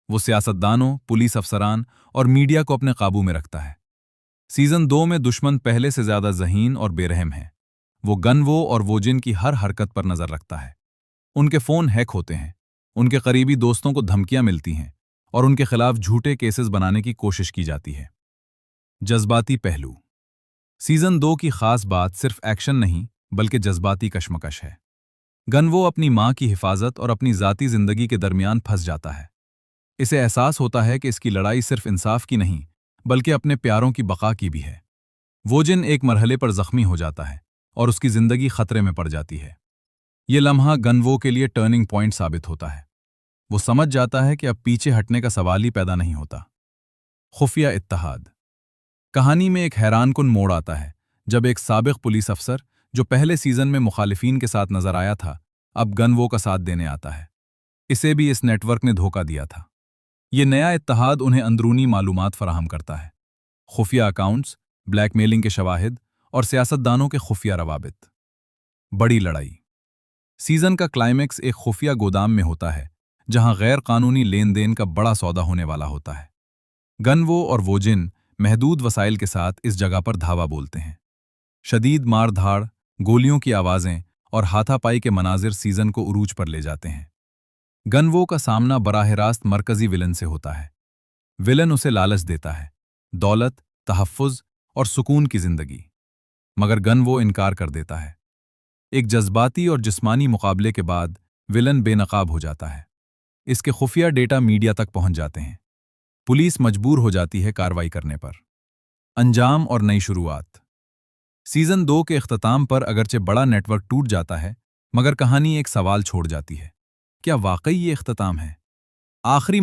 وہ سیاستدانوں، پولیس افسران اور میڈیا کو اپنے قابو میں رکھتا ہے۔ سیزن 2 میں دشمن پہلے سے زیادہ ذہین اور بے رحم ہے۔ وہ گنوو اور ووجن کی ہر حرکت پر نظر رکھتا ہے۔ ان کے فون ہیک ہوتے ہیں، ان کے قریبی دوستوں کو دھمکیاں ملتی ہیں اور ان کے خلاف جھوٹے کیسز بنانے کی کوشش کی جاتی ہے۔ جذباتی پہلو۔ سیزن 2 کی خاص بات صرف ایکشن نہیں بلکہ جذباتی کشمکش ہے۔ گنوو اپنی ماں کی حفاظت اور اپنی ذاتی زندگی کے درمیان پھنس جاتا ہے۔ اسے احساس ہوتا ہے کہ اس کی لڑائی صرف انصاف کی نہیں بلکہ اپنے پیاروں کی بقا کی بھی ہے۔ ووجن ایک مرحلے پر زخمی ہو جاتا ہے اور اس کی زندگی خطرے میں پڑ جاتی ہے۔ یہ لمحہ گنوو کے لیے ٹرننگ پوائنٹ ثابت ہوتا ہے۔ وہ سمجھ جاتا ہے کہ اب پیچھے ہٹنے کا سوال ہی پیدا نہیں ہوتا۔ خفیہ اتحاد۔ کہانی میں ایک حیران کن موڑ آتا ہے جب ایک سابق پولیس افسر جو پہلے سیزن میں مخالفین کے ساتھ نظر آیا تھا اب گنوو کا ساتھ دینے آتا ہے۔ اسے بھی اس نیٹ ورک نے دھوکہ دیا تھا۔ یہ نیا اتحاد انہیں اندرونی معلومات فراہم کرتا ہے، خفیہ اکاؤنٹس، بلیک میلنگ کے شواہد اور سیاستدانوں کے خفیہ روابط۔ بڑی لڑائی۔ سیزن کا کلائمیکس ایک خفیہ گودام میں ہوتا ہے جہاں غیر قانونی لین دین کا بڑا سودا ہونے والا ہوتا ہے۔ گنوو اور ووجن محدود وسائل کے ساتھ اس جگہ پر دھاوا بولتے ہیں۔ شدید مار دھاڑ، گولیوں کی آوازیں اور ہاتھا پائی کے مناظر سیزن کو عروج پر لے جاتے ہیں۔ گنوو کا سامنا براہ راست مرکزی ولن سے ہوتا ہے۔ ولن اسے لالچ دیتا ہے، دولت، تحفظ اور سکون کی زندگی، مگر گنوو انکار کر دیتا ہے۔ ایک جذباتی اور جسمانی مقابلے کے بعد ولن بے نقاب ہو جاتا ہے۔ اس کے خفیہ ڈیٹا میڈیا تک پہنچ جاتے ہیں۔ پولیس مجبور ہو جاتی ہے کارروائی کرنے پر۔ انجام اور نئی شروعات۔ سیزن 2 کے اختتام پر اگرچہ بڑا نیٹ ورک ٹوٹ جاتا ہے، مگر کہانی ایک سوال چھوڑ جاتی ہے۔ کیا واقعی یہ اختتام ہے؟ آخری